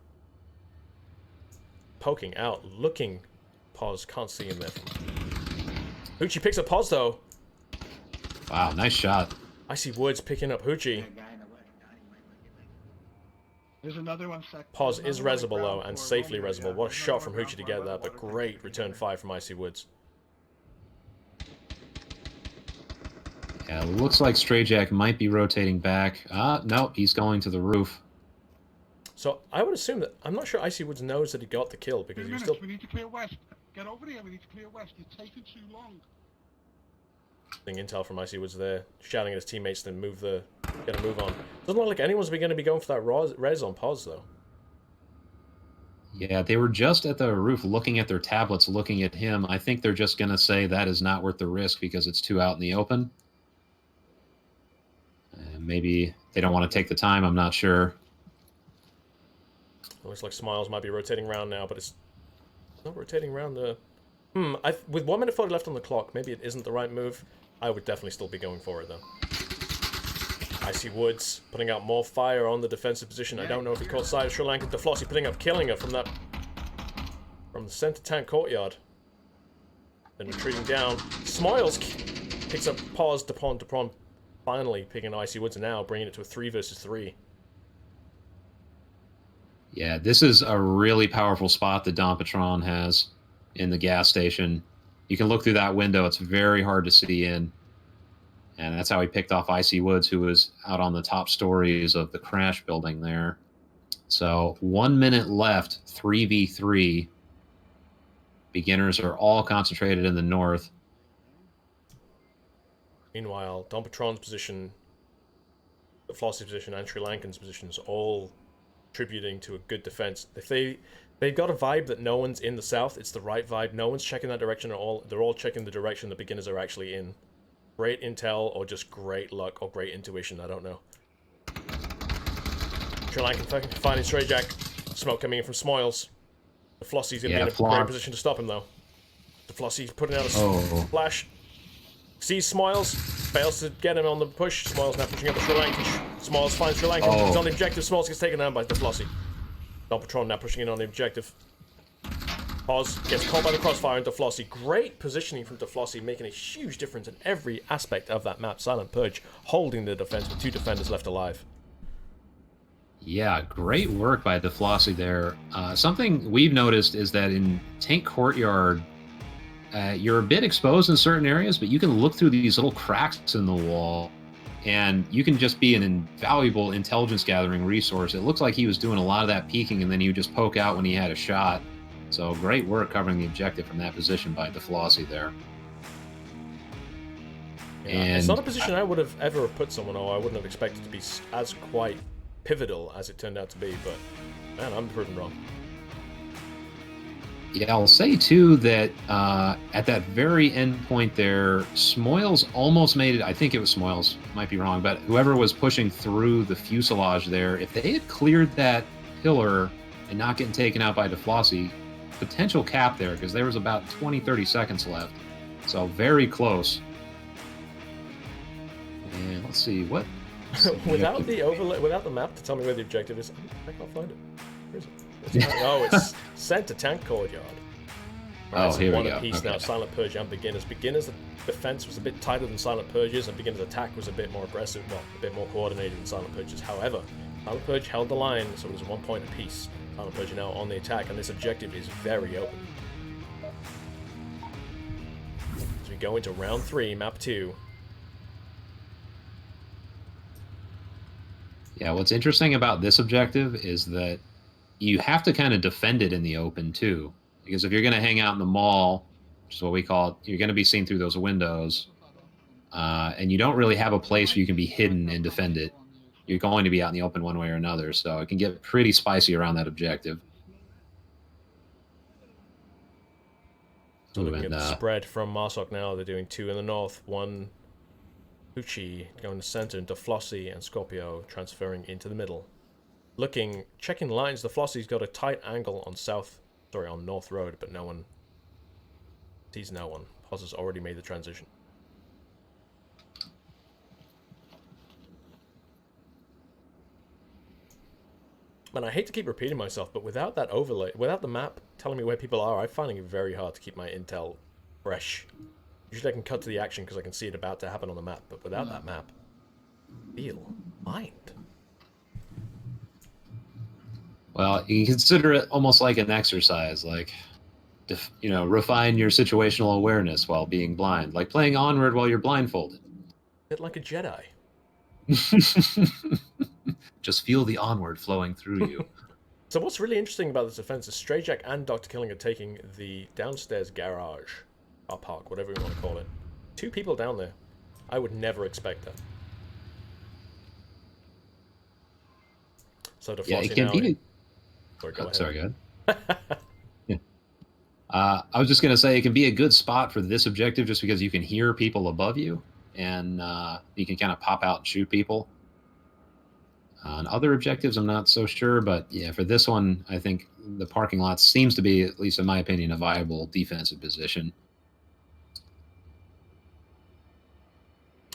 Poking out, looking. Pause, can't see him there. Hoochie picks up Pause, though. Wow, nice shot. Icy Woods picking up Hoochie. There's another one sec. Pause is resable, though, and safely resable. What a shot from Hoochie to get that, but great return fire from Icy Woods. Yeah, looks like Stray Jack might be rotating back. No, he's going to the roof. So I would assume that, I'm not sure Icy Woods knows that he got the kill, because 3 he was minutes, still... we need to clear west. Get over here, we need to clear west. You're taking too long. Intel from Icy Woods there, shouting at his teammates to move get a move on. Doesn't look like anyone's going to be going for that res on Pause, though. Yeah, they were just at the roof looking at their tablets, looking at him. I think they're just going to say that is not worth the risk because it's too out in the open. Maybe they don't want to take the time, I'm not sure. Looks like Smiles might be rotating around now, but it's not rotating around the... with 1 minute 40 left on the clock, maybe it isn't the right move. I would definitely still be going for it, though. Icy Woods putting out more fire on the defensive position. I don't know if he caught sight of Sri Lankan. Flossie putting up, killing her from the center tank courtyard. Then retreating down. Smiles picks up Pause, Dupont. finally picking Icy Woods and now bringing it to a 3 versus 3. Yeah, this is a really powerful spot that Don Patron has in the gas station. You can look through that window. It's very hard to see in. And that's how he picked off Icy Woods, who was out on the top stories of the crash building there. So 1 minute left, 3v3. Beginners are all concentrated in the north. Meanwhile, Don Patron's position, the Flossie's position, and Sri Lankan's positions all contributing to a good defense. If they've got a vibe that no one's in the south, it's the right vibe. No one's checking that direction at all. They're all checking the direction the beginners are actually in. Great intel or just great luck or great intuition, I don't know. Sri Lankan finding Stray Jack. Smoke coming in from Smoils. The Flossie's going to be in a great position to stop him, though. The Flossie's putting out a flash. Sees Smoils. Fails to get him on the push. Smoils now pushing up the Sri Lankan. Smoils finds Sri Lankan. He's on the objective. Smoils gets taken down by the Flossie. Don Patron now pushing in on the objective. Pause. Gets caught by the crossfire into Flossie. Great positioning from Flossie, making a huge difference in every aspect of that map. Silent Purge holding the defense with 2 defenders left alive. Yeah, great work by Flossie there. Something we've noticed is that in Tank Courtyard, you're a bit exposed in certain areas, but you can look through these little cracks in the wall, and you can just be an invaluable intelligence gathering resource. It looks like he was doing a lot of that peeking, and then he would just poke out when he had a shot. So great work covering the objective from that position by Flossie there. Yeah, and it's not a position I would have ever put someone, or I wouldn't have expected to be as quite pivotal as it turned out to be, but man, I'm proven wrong. Yeah, I'll say too that at that very end point there, Smoils almost made it. I think it was Smoils, might be wrong, but whoever was pushing through the fuselage there, if they had cleared that pillar and not getting taken out by Flossie, potential cap there, because there was about 20-30 seconds left. So very close. And let's see what. Without the overlay, without the map to tell me where the objective is, I can't find it. Where is it? Oh, it's sent to Tank Courtyard. Right, so here we go. One apiece now. Silent Purge and Beginners. Beginners' defense was a bit tighter than Silent Purge's, and Beginners' attack was a bit more aggressive, well, a bit more coordinated than Silent Purge's. However, Silent Purge held the line, so it was 1 point apiece. Silent Purge now on the attack, and this objective is very open. As we go into round 3, map 2. Yeah, what's interesting about this objective is that you have to kind of defend it in the open too, because if you're going to hang out in the mall, which is what we call it, you're going to be seen through those windows, and you don't really have a place where you can be hidden and defend it. You're going to be out in the open one way or another, so it can get pretty spicy around that objective. So looking at the spread from Marsok now, they're doing 2 in the north, 1 Uchi going to center into Flossie, and Scorpio transferring into the middle. Checking lines, the Flossie's got a tight angle on North Road, but no one sees no one. Pos has already made the transition. Man, I hate to keep repeating myself, but without that overlay, without the map telling me where people are, I'm finding it very hard to keep my intel fresh. Usually I can cut to the action because I can see it about to happen on the map, but without that map, feel mind. Well, you can consider it almost like an exercise, like, refine your situational awareness while being blind, like playing Onward while you're blindfolded. A bit like a Jedi. Just feel the Onward flowing through you. So what's really interesting about this defense is Stray Jack and Dr. Killing are taking the downstairs garage, or park, whatever you want to call it. 2 people down there. I would never expect that. So yeah, it can now... be. Sorry, go ahead. Yeah. I was just going to say it can be a good spot for this objective just because you can hear people above you, and you can kind of pop out and shoot people. On other objectives, I'm not so sure, but yeah, for this one, I think the parking lot seems to be, at least in my opinion, a viable defensive position.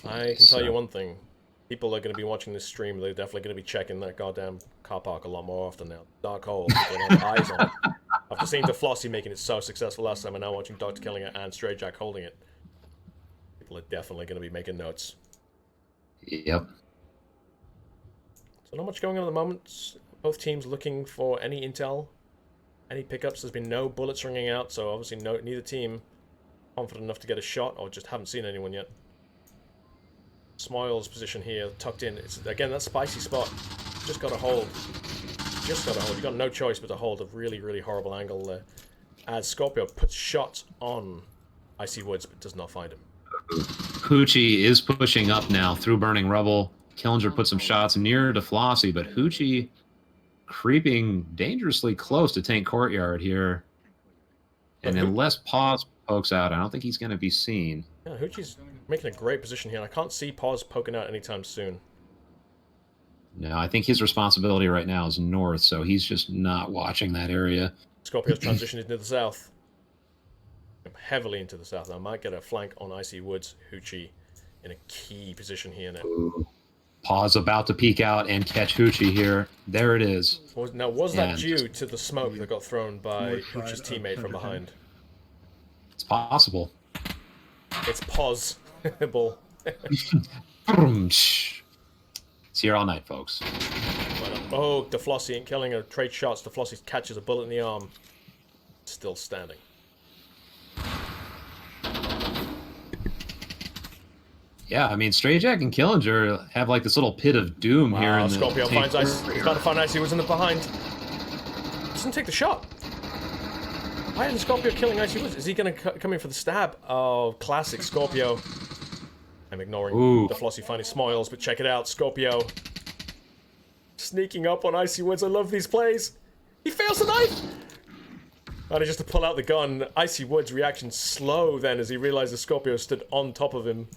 I can tell you one thing. People are going to be watching this stream. They're definitely going to be checking that goddamn car park a lot more often now. Dark hole. They have eyes on it. After seeing the Flossie making it so successful last time, and now watching Dr. Killing it and Stray Jack holding it, people are definitely going to be making notes. Yep. So not much going on at the moment. Both teams looking for any intel, any pickups. There's been no bullets ringing out, so obviously neither team confident enough to get a shot, or just haven't seen anyone yet. Smiles' position here, tucked in. It's again that spicy spot. Just got to hold. Just got to hold. You got no choice but to hold a really, really horrible angle there. As Scorpio puts shots on Icy Woods, but does not find him. Hoochie is pushing up now through burning rubble. Killinger put some shots near to Flossie, but Hoochie creeping dangerously close to Tank Courtyard here. And unless Pause pokes out, I don't think he's going to be seen. Yeah, Hoochie's making a great position here. I can't see Pause poking out anytime soon. No, I think his responsibility right now is north, so he's just not watching that area. Scorpio's transitioned into the south. Heavily into the south. I might get a flank on Icy Woods. Hoochie in a key position here now. Ooh. Pause about to peek out and catch Hoochie here. There it is. Now, was that due to the smoke that got thrown by Hoochie's teammate from behind? It's possible. It's possible. It's here all night, folks. Oh, DeFlossie ain't killing her. Trade shots. DeFlossie catches a bullet in the arm. Still standing. Yeah, I mean, Strayjack and Killinger have like this little pit of doom here. In Scorpio finds Ice. He's got to find Icy Woods in the behind. Doesn't take the shot. Why isn't Scorpio killing Icy Woods? Is he going to come in for the stab? Oh, classic Scorpio. I'm ignoring the Flossie finding Smiles, but check it out. Scorpio sneaking up on Icy Woods. I love these plays. He fails the knife. Managed to pull out the gun. Icy Woods' reaction slow then as he realizes Scorpio stood on top of him.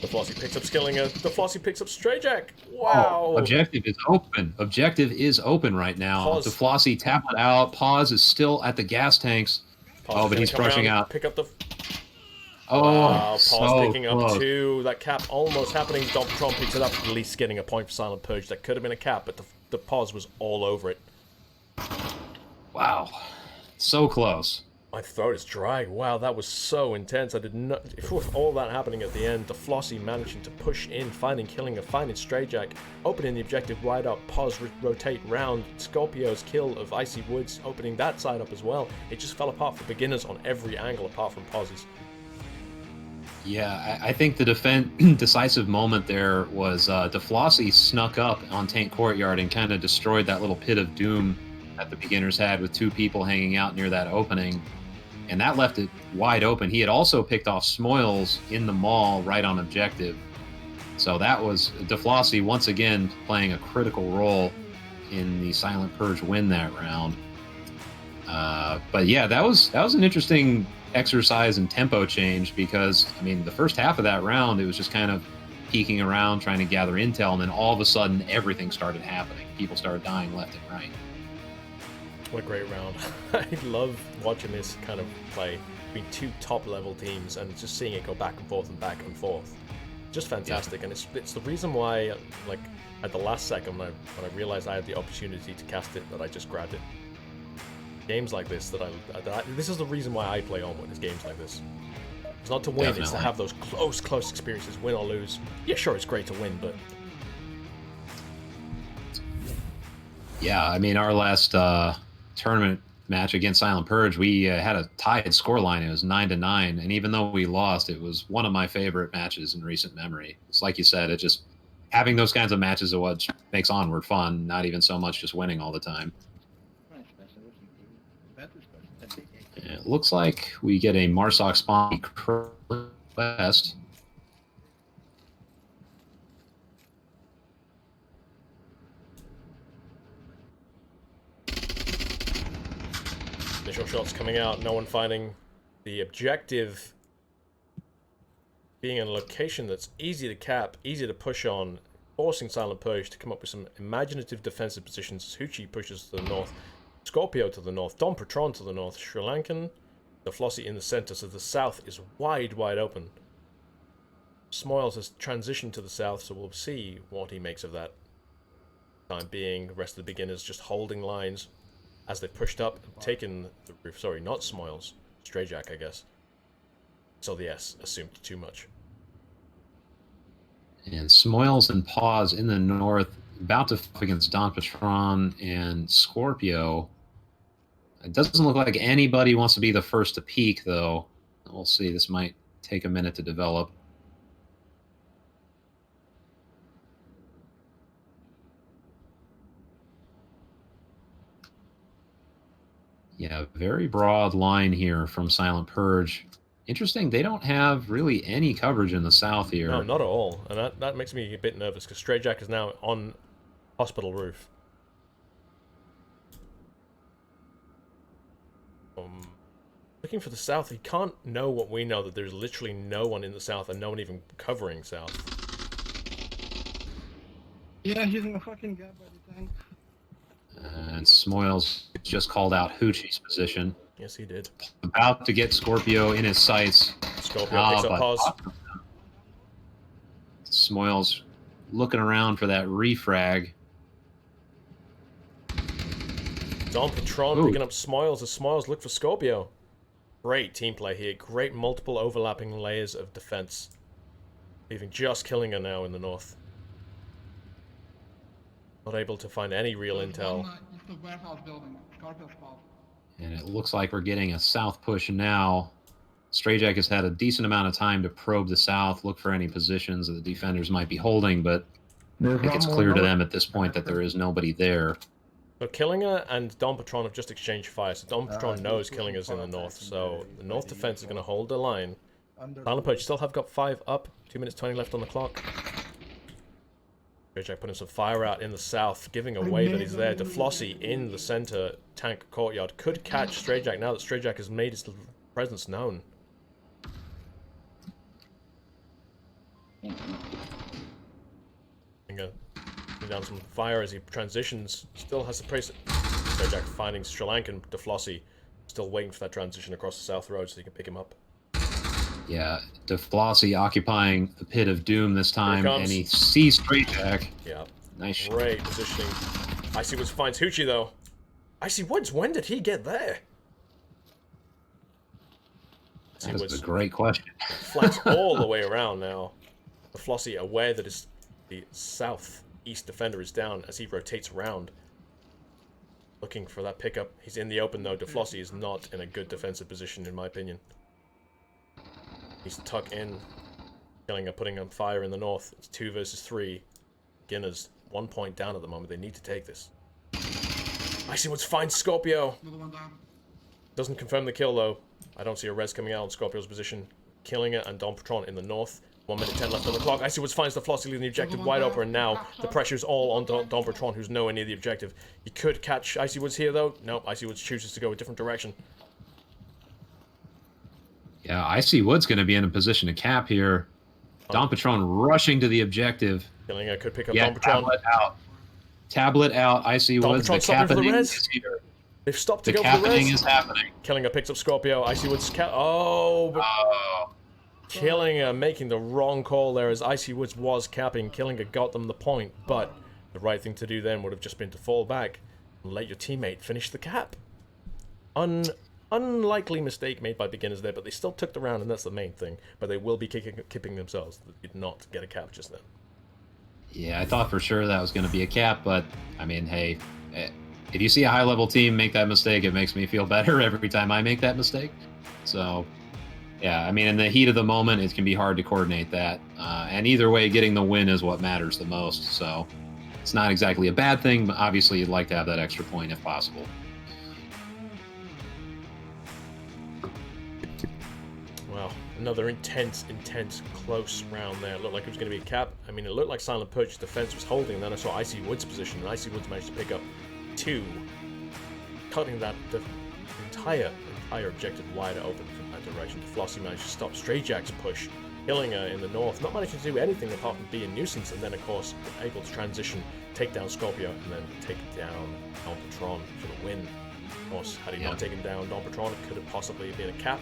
The Flossie picks up Skillinger. The Flossie picks up Strayjack. Wow. Oh, objective is open. Objective is open right now. The Flossie tap it out. Pause is still at the gas tanks. Pause but he's rushing out. Pick up the... Oh, wow, Pause so picking close. up two. That cap almost happening. Domptron picks it up, at least getting a point for Silent Purge. That could have been a cap, but the Pause was all over it. Wow. So close. My throat is dry. Wow, that was so intense. I did not... With all that happening at the end, the Flossie managing to push in, finding Killinger, finding Strayjack, opening the objective wide up, Pause rotate round, Scorpio's kill of Icy Woods, opening that side up as well. It just fell apart for beginners on every angle apart from Pause's. Yeah, I think the decisive moment there was DeFlossie snuck up on Tank Courtyard and kind of destroyed that little pit of doom that the beginners had with two people hanging out near that opening. And that left it wide open. He had also picked off Smoils in the mall right on objective. So that was DeFlossie once again playing a critical role in the Silent Purge win that round. But yeah, that was an interesting exercise and tempo change because, I mean, the first half of that round, it was just kind of peeking around, trying to gather intel, and then all of a sudden, everything started happening. People started dying left and right. What a great round. I love watching this kind of play between two top-level teams and just seeing it go back and forth and back and forth. Just fantastic, and it's the reason why, like, at the last second when I realized I had the opportunity to cast it, that I just grabbed it. Games like this this is the reason why I play Onward, is games like this. It's not to win, Definitely. It's to have those close experiences, win or lose. Yeah, sure, it's great to win, but... Yeah, I mean, our last tournament match against Silent Purge, we had a tied scoreline. It was 9-9, and even though we lost, it was one of my favorite matches in recent memory. It's like you said, it just... Having those kinds of matches is what makes Onward fun, not even so much just winning all the time. It looks like we get a Marsoc spawn request. Initial shots coming out, no one finding the objective. Being in a location that's easy to cap, easy to push on, forcing Silent Purge to come up with some imaginative defensive positions. Hoochie pushes to the north, Scorpio to the north, Dom Patron to the north, Sri Lankan, the Flossie in the center, so the south is wide open. Smoils has transitioned to the south, so we'll see what he makes of that. Time being, the rest of the beginners just holding lines as they pushed up and taken the roof. Sorry, not Smoils, Strayjack, I guess. So the S assumed too much. And Smoils and Paws in the north, about to fight against Don Patron and Scorpio. It doesn't look like anybody wants to be the first to peak, though. We'll see. This might take a minute to develop. Yeah, very broad line here from Silent Purge. Interesting, they don't have really any coverage in the south here. No, not at all. And that makes me a bit nervous, because Stray Jack is now on hospital roof. Looking for the south, he can't know what we know, that there's literally no one in the south and no one even covering south. Yeah, he's in a fucking gap by the tank. And Smoils just called out Hoochie's position. Yes, he did. About to get Scorpio in his sights. Scorpio picks up Pause. Smoils looking around for that refrag. Don Patron picking up Smoils as Smoils look for Scorpio. Great team play here. Great multiple overlapping layers of defense. Leaving just killing her now in the north. Not able to find any real intel. It's the warehouse building. Scorpio spot. And it looks like we're getting a south push now. Strayjack has had a decent amount of time to probe the south, look for any positions that the defenders might be holding, but I think it's clear to them at this point that there is nobody there. So Killinger and Don Patron have just exchanged fire, so Don Patron knows Killinger's in the north, so the north defense is going to hold the line. Silent Purge still have got 5 up, 2 minutes 20 left on the clock. Strayjack putting some fire out in the south, giving away that he's there. DeFlossie in the center tank courtyard could catch Strayjack now that Strayjack has made his presence known. Down some fire as he transitions. Still has the place. Strayjack finding Sri Lankan DeFlossie. Still waiting for that transition across the south road so he can pick him up. Yeah, DeFlossie occupying the pit of doom this time, and he sees Strayjack. Yeah. Nice. Great positioning. Icy Woods finds Hoochie though. Icy Woods, when did he get there? That is a great question. Flanks all the way around now. DeFlossie aware that the southeast defender is down as he rotates around. Looking for that pickup. He's in the open though. DeFlossie is not in a good defensive position in my opinion. He's tucked in. Killinger putting on fire in the north. It's 2 versus 3. Beginners 1 point down at the moment. They need to take this. Icy Woods finds Scorpio. Doesn't confirm the kill though. I don't see a res coming out on Scorpio's position. Killinger and Don Patron in the north. 1 minute 10 left on the clock. Icy Woods finds DeFlossie leaving the objective wide open, and now the pressure's all on Don Patron, who's nowhere near the objective. He could catch Icy Woods here though. No, Icy Woods chooses to go a different direction. Yeah, Icy Woods going to be in a position to cap here. Don Patron rushing to the objective. Killinger could pick up Don Patron. Tablet out. Tablet out. Icy Woods. The capping is here. They've stopped to go for the res. The capping is happening. Killinger picks up Scorpio. Icy Woods Killinger making the wrong call there as Icy Woods was capping. Killinger got them the point, but the right thing to do then would have just been to fall back and let your teammate finish the cap. Unlikely mistake made by beginners there, but they still took the round, and that's the main thing. But they will be kipping themselves. They did not get a cap just then. Yeah, I thought for sure that was going to be a cap, but I mean, hey, if you see a high-level team make that mistake, it makes me feel better every time I make that mistake. So, yeah, I mean, in the heat of the moment, it can be hard to coordinate that. And either way, getting the win is what matters the most. So, it's not exactly a bad thing, but obviously you'd like to have that extra point if possible. Wow, another intense, close round there. It looked like it was going to be a cap. I mean, it looked like Silent Purge's defense was holding, and then I saw Icy Woods' position, and Icy Woods managed to pick up 2, cutting that the entire objective wide open from that direction. DeFlossie managed to stop Strayjack's push, Killinger in the north, not managing to do anything apart from be a nuisance, and then, of course, able to transition, take down Scorpio, and then take down Don Patron for the win. Of course, had he not taken down Don Patron, it could have possibly been a cap.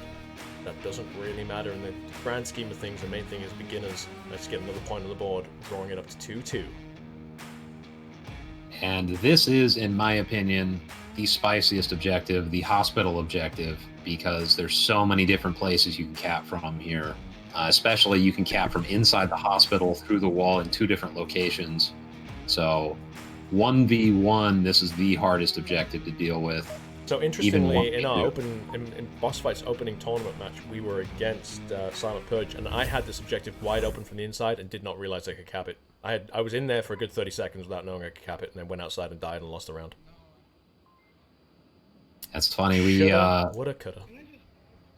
That doesn't really matter in the grand scheme of things. The main thing is beginners. Let's get another point on the board, drawing it up to 2-2. And this is, in my opinion, the spiciest objective, the hospital objective, because there's so many different places you can cap from here. Especially you can cap from inside the hospital through the wall in 2 different locations. So 1v1, this is the hardest objective to deal with. So interestingly, in our in boss fight's opening tournament match, we were against Silent Purge, and I had this objective wide open from the inside and did not realize I could cap it. I was in there for a good 30 seconds without knowing I could cap it, and then went outside and died and lost the round. That's funny. We woulda, coulda.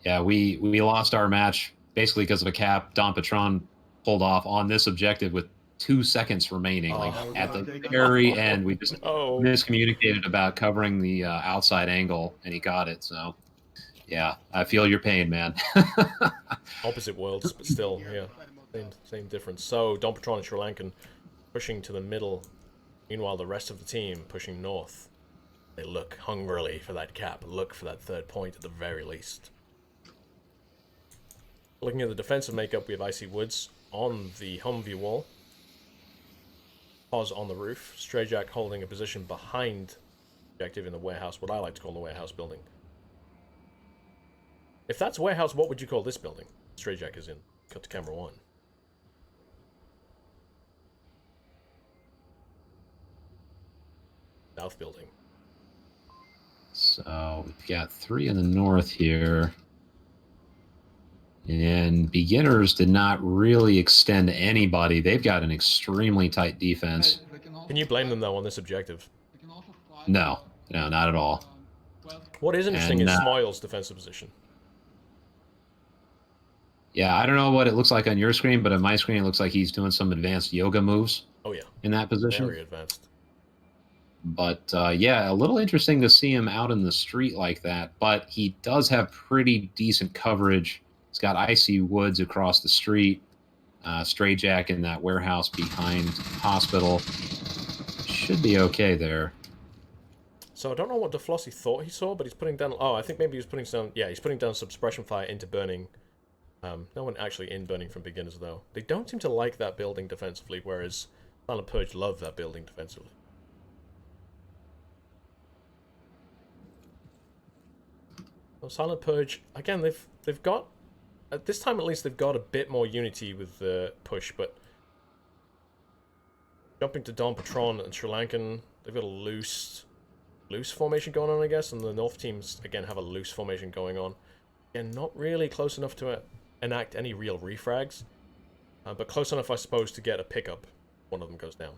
Yeah, we lost our match basically because of a cap. Don Patron pulled off on this objective with 2 seconds remaining. Like at the very end, we just miscommunicated about covering the outside angle, and he got it. So, yeah, I feel your pain, man. Opposite worlds, but still, yeah, same difference. So Don Patron and Sri Lankan pushing to the middle. Meanwhile, the rest of the team pushing north. They look hungrily for that cap, look for that 3rd point at the very least. Looking at the defensive makeup, we have Icy Woods on the Humvee wall. Pause on the roof. Stray Jack holding a position behind objective in the warehouse, what I like to call the warehouse building. If that's warehouse, what would you call this building? Stray Jack is in. Cut to camera 1. South building. So we've got 3 in the north here. And beginners did not really extend anybody. They've got an extremely tight defense. Can you blame them, though, on this objective? No, not at all. What is interesting is Smoyle's defensive position. Yeah, I don't know what it looks like on your screen, but on my screen it looks like he's doing some advanced yoga moves. Oh, yeah. In that position. Very advanced. But, yeah, a little interesting to see him out in the street like that. But he does have pretty decent coverage. He's got Icy Woods across the street. Stray Jack in that warehouse behind hospital. Should be okay there. So I don't know what DeFlossy thought he saw, but he's putting down... Oh, I think maybe he was putting some... Yeah, he's putting down some suppression fire into burning. No one actually in burning from beginners, though. They don't seem to like that building defensively, whereas Silent Purge love that building defensively. So Silent Purge, again, they've got... At this time, at least, they've got a bit more unity with the push, but... Jumping to Don Patron and Sri Lankan, they've got a loose formation going on, I guess, and the North teams, again, have a loose formation going on. Again, not really close enough to enact any real refrags, but close enough, I suppose, to get a pickup. One of them goes down.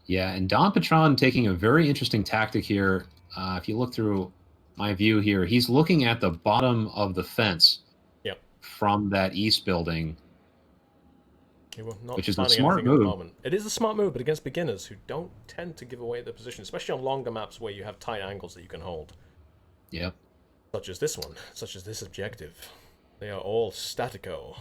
Yeah, and Don Patron taking a very interesting tactic here. If you look through my view here, he's looking at the bottom of the fence from that east building, which is a smart move. It is a smart move, but against beginners who don't tend to give away their position, especially on longer maps where you have tight angles that you can hold. Yep. Such as this one, such as this objective. They are all statico.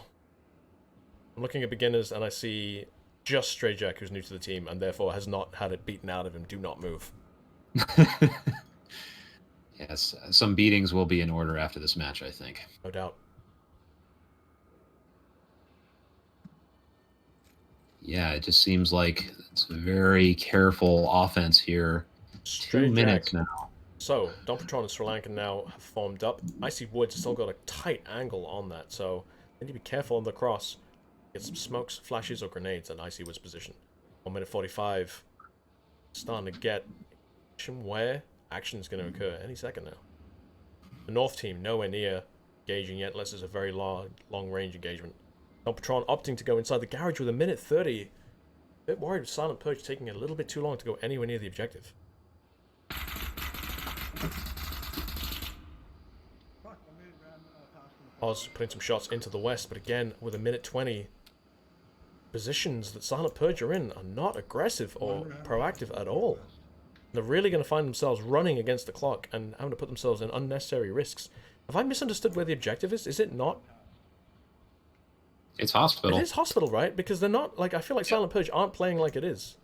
I'm looking at beginners and I see just Stray Jack, who's new to the team, and therefore has not had it beaten out of him. Do not move. Yes, some beatings will be in order after this match, I think. No doubt. Yeah, it just seems like it's a very careful offense here. Stray 2 minutes Jack. now. So, Don Patron and Sri Lankan now have formed up. Icy Woods has still got a tight angle on that, so they need to be careful on the cross. Get some smokes, flashes, or grenades at Icy Woods' position. 1 minute 45. Starting to get where action's going to occur any second now. The North team nowhere near engaging yet, unless it's a very long-range engagement. Don Patron opting to go inside the garage with 1 minute 30. A bit worried with Silent Purge taking a little bit too long to go anywhere near the objective. Oz putting some shots into the west, but again, with 1 minute 20, positions that Silent Purge are in are not aggressive or proactive at all. They're really going to find themselves running against the clock and having to put themselves in unnecessary risks. Have I misunderstood where the objective is? Is it not? It's hospital. It is hospital, right? Because they're not, like, I feel like Silent Purge aren't playing like it is.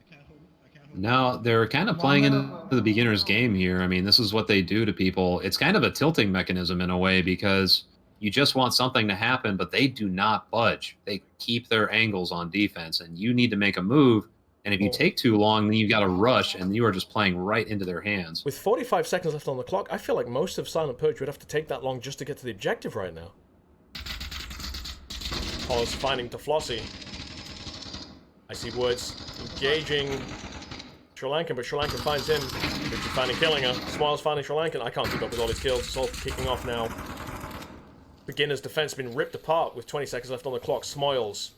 No, they're kind of playing into the beginner's game here. I mean, this is what they do to people. It's kind of a tilting mechanism in a way because you just want something to happen, but they do not budge. They keep their angles on defense, and you need to make a move And if you take too long, then you've got to rush, and you are just playing right into their hands. With 45 seconds left on the clock, I feel like most of Silent Purge would have to take that long just to get to the objective right now. Pause finding to Flossie. I see Woods engaging Sri Lankan, but Sri Lankan finds him. Richard finding killing her. Smiles finding Sri Lankan. I can't keep up with all these kills. It's all kicking off now. Beginner's defense been ripped apart with 20 seconds left on the clock. Smiles.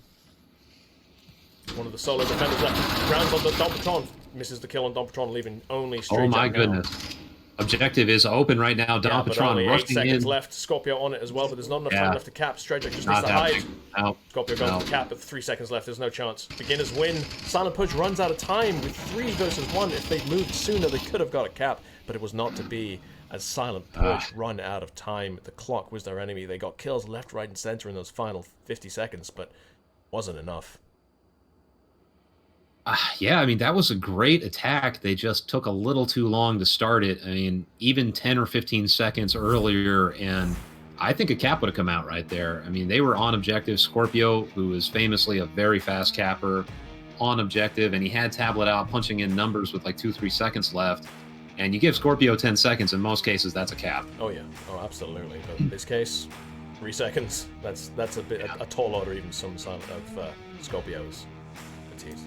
One of the solo defenders left. Rounds on the Dompatron. Misses the kill on Dompatron, leaving only Stray Oh my Jack now. goodness. Objective is open right now. Yeah, but Dompatron only 8 rushing seconds in. left. Scorpio on it as well, but there's not enough Yeah. time left to cap. Stray Jack just Not needs to hide. happening. Out. Scorpio goes Out. to the cap, but 3 seconds left. There's no chance. Beginners win. Silent Purge runs out of time with 3 versus 1. If they'd moved sooner, they could have got a cap, but it was not to be. As Silent Purge run out of time, the clock was their enemy. They got kills left, right, and center in those final 50 seconds, but wasn't enough. Yeah, I mean, that was a great attack. They just took a little too long to start it. I mean, even 10 or 15 seconds earlier, and I think a cap would have come out right there. I mean, they were on objective. Scorpio, who is famously a very fast capper, on objective, and he had Tablet out punching in numbers with like 2-3 seconds left. And you give Scorpio 10 seconds, in most cases, that's a cap. Oh yeah, oh absolutely. But in this case, 3 seconds. That's a bit a tall order, even some of Scorpio's fatigues.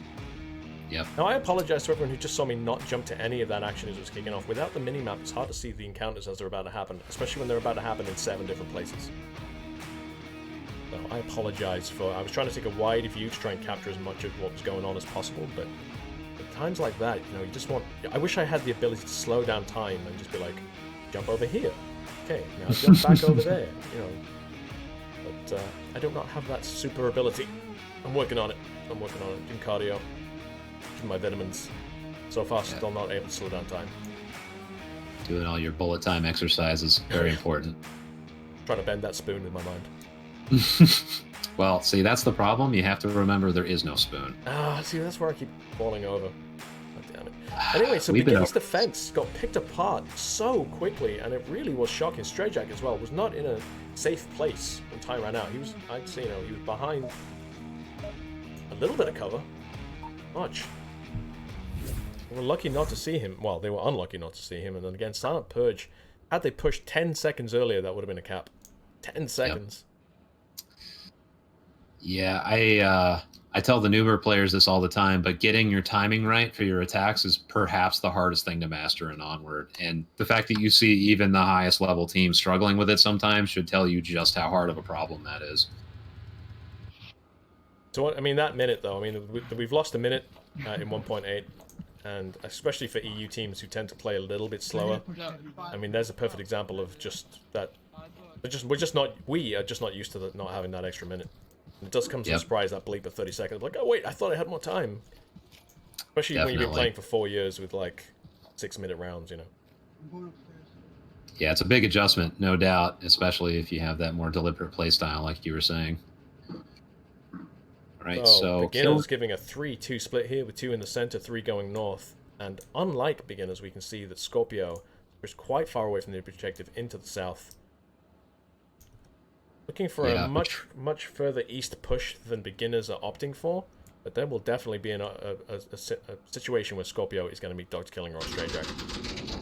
Yep. Now I apologize to everyone who just saw me not jump to any of that action as it was kicking off. Without the minimap, it's hard to see the encounters as they're about to happen, especially when they're about to happen in 7 different places. So I apologize for. I was trying to take a wide view to try and capture as much of what was going on as possible, but at times like that, you know, you just want. I wish I had the ability to slow down time and just be like, jump over here. Okay, now jump back over there. You know, but I do not have that super ability. I'm working on it. I'm working on it. Doing cardio. My vitamins. So far, still not able to slow down time. Doing all your bullet time exercises, very important. Trying to bend that spoon in my mind. Well, see, that's the problem. You have to remember there is no spoon. See, that's where I keep falling over. God damn it. Anyway, so We've been Beginner's defense got picked apart so quickly, and it really was shocking. Stray Jack as well was not in a safe place when time ran out. He was, I'd say, you know, he was behind a little bit of cover. Much. They were lucky not to see him. Well, they were unlucky not to see him. And then again, Silent Purge, had they pushed 10 seconds earlier, that would have been a cap. 10 seconds. Yep. Yeah, I tell the newer players this all the time, but getting your timing right for your attacks is perhaps the hardest thing to master in Onward. And the fact that you see even the highest level teams struggling with it sometimes should tell you just how hard of a problem that is. So, I mean, that minute, though, I mean, we've lost a minute in 1.8. And especially for EU teams who tend to play a little bit slower. I mean, there's a perfect example of just that. We are just not used to not having that extra minute. And it does come as a surprise, that bleep of 30 seconds. Like, oh wait, I thought I had more time. Especially when you've been playing for 4 years with like 6-minute rounds, you know. Yeah, it's a big adjustment, no doubt, especially if you have that more deliberate play style, like you were saying. Right, so Beginners giving a 3-2 split here with 2 in the center, 3 going north. And unlike Beginners, we can see that Scorpio is quite far away from the objective into the south. Looking for a much further east push than Beginners are opting for. But there will definitely be a situation where Scorpio is going to meet Dr. Killing or Stray Jack.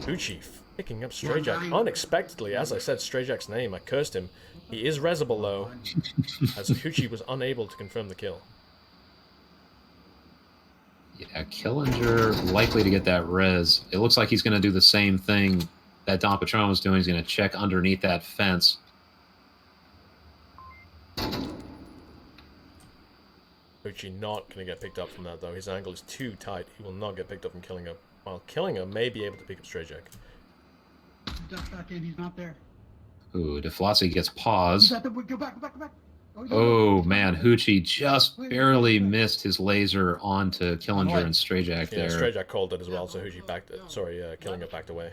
Uchi picking up Stray Jack unexpectedly. As I said Stray Jack's name, I cursed him. He is resable though, as Hoochie was unable to confirm the kill. Yeah, Killinger likely to get that res. It looks like he's going to do the same thing that Don Patron was doing. He's going to check underneath that fence. Hoochie not going to get picked up from that though. His angle is too tight. He will not get picked up from Killinger. While Killinger may be able to pick up Stray Jack. Duck back in, he's not there. Ooh, DeFlossie gets paused. Go back. Oh man, Hoochie just barely missed his laser onto Killinger and Stray Jack there. Yeah, Stray Jack called it as well, so Hoochie backed it. Sorry, Killinger backed away.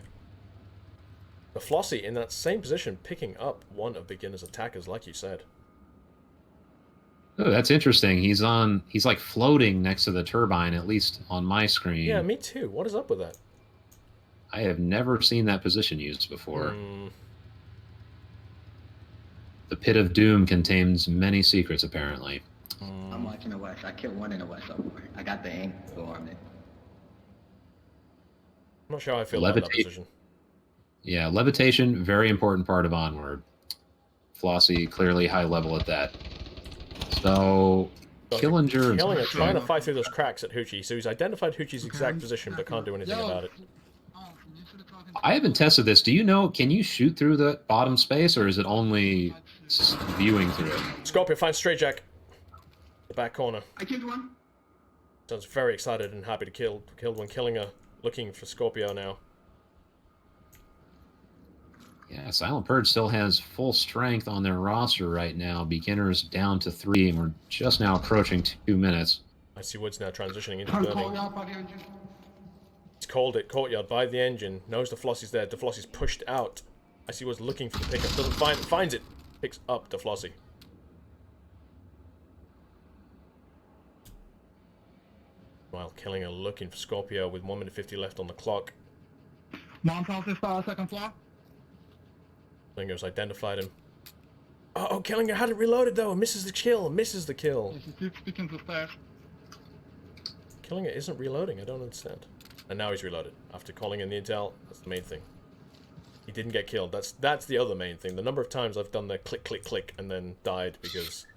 The Flossie in that same position, picking up one of Beginner's attackers, like you said. Oh, that's interesting. He's like floating next to the turbine, at least on my screen. Yeah, me too. What is up with that? I have never seen that position used before. The Pit of Doom contains many secrets, apparently. I'm watching the west. I killed one in the west so far. I got the angle on it. I'm not sure how I feel about that Levitate. position. Yeah, levitation, very important part of Onward. Flossie, clearly high level at that. So, Killinger... Killinger trying to fight through those cracks at Hoochie, so he's identified Hoochie's exact position but can't do anything about it. I haven't tested this. Do you know, can you shoot through the bottom space, or is it only viewing through it? Scorpio finds Stray Jack. The back corner. I killed one. Sounds very excited and happy to kill one. Killinger looking for Scorpio now. Yeah, Silent Purge still has full strength on their roster right now. Beginners down to 3, and we're just now approaching 2 minutes. I see Woods now transitioning into Turn burning. courtyard by the engine. He's called it courtyard by the engine. Knows DeFlossie's there. DeFlossie's pushed out. I see Woods looking for the pickup. Doesn't find it. Finds it. Picks up DeFlossie. While Killinger looking for Scorpio with 1 minute 50 left on the clock. Montage is second floor. Killinger's identified him. Oh, Killinger had it reloaded though. Misses the kill. Misses the kill. Yes, he keeps sticking to stairs. Killinger isn't reloading. I don't understand. And now he's reloaded. After calling in the intel, that's the main thing. He didn't get killed. That's the other main thing. The number of times I've done the click, click, click, and then died because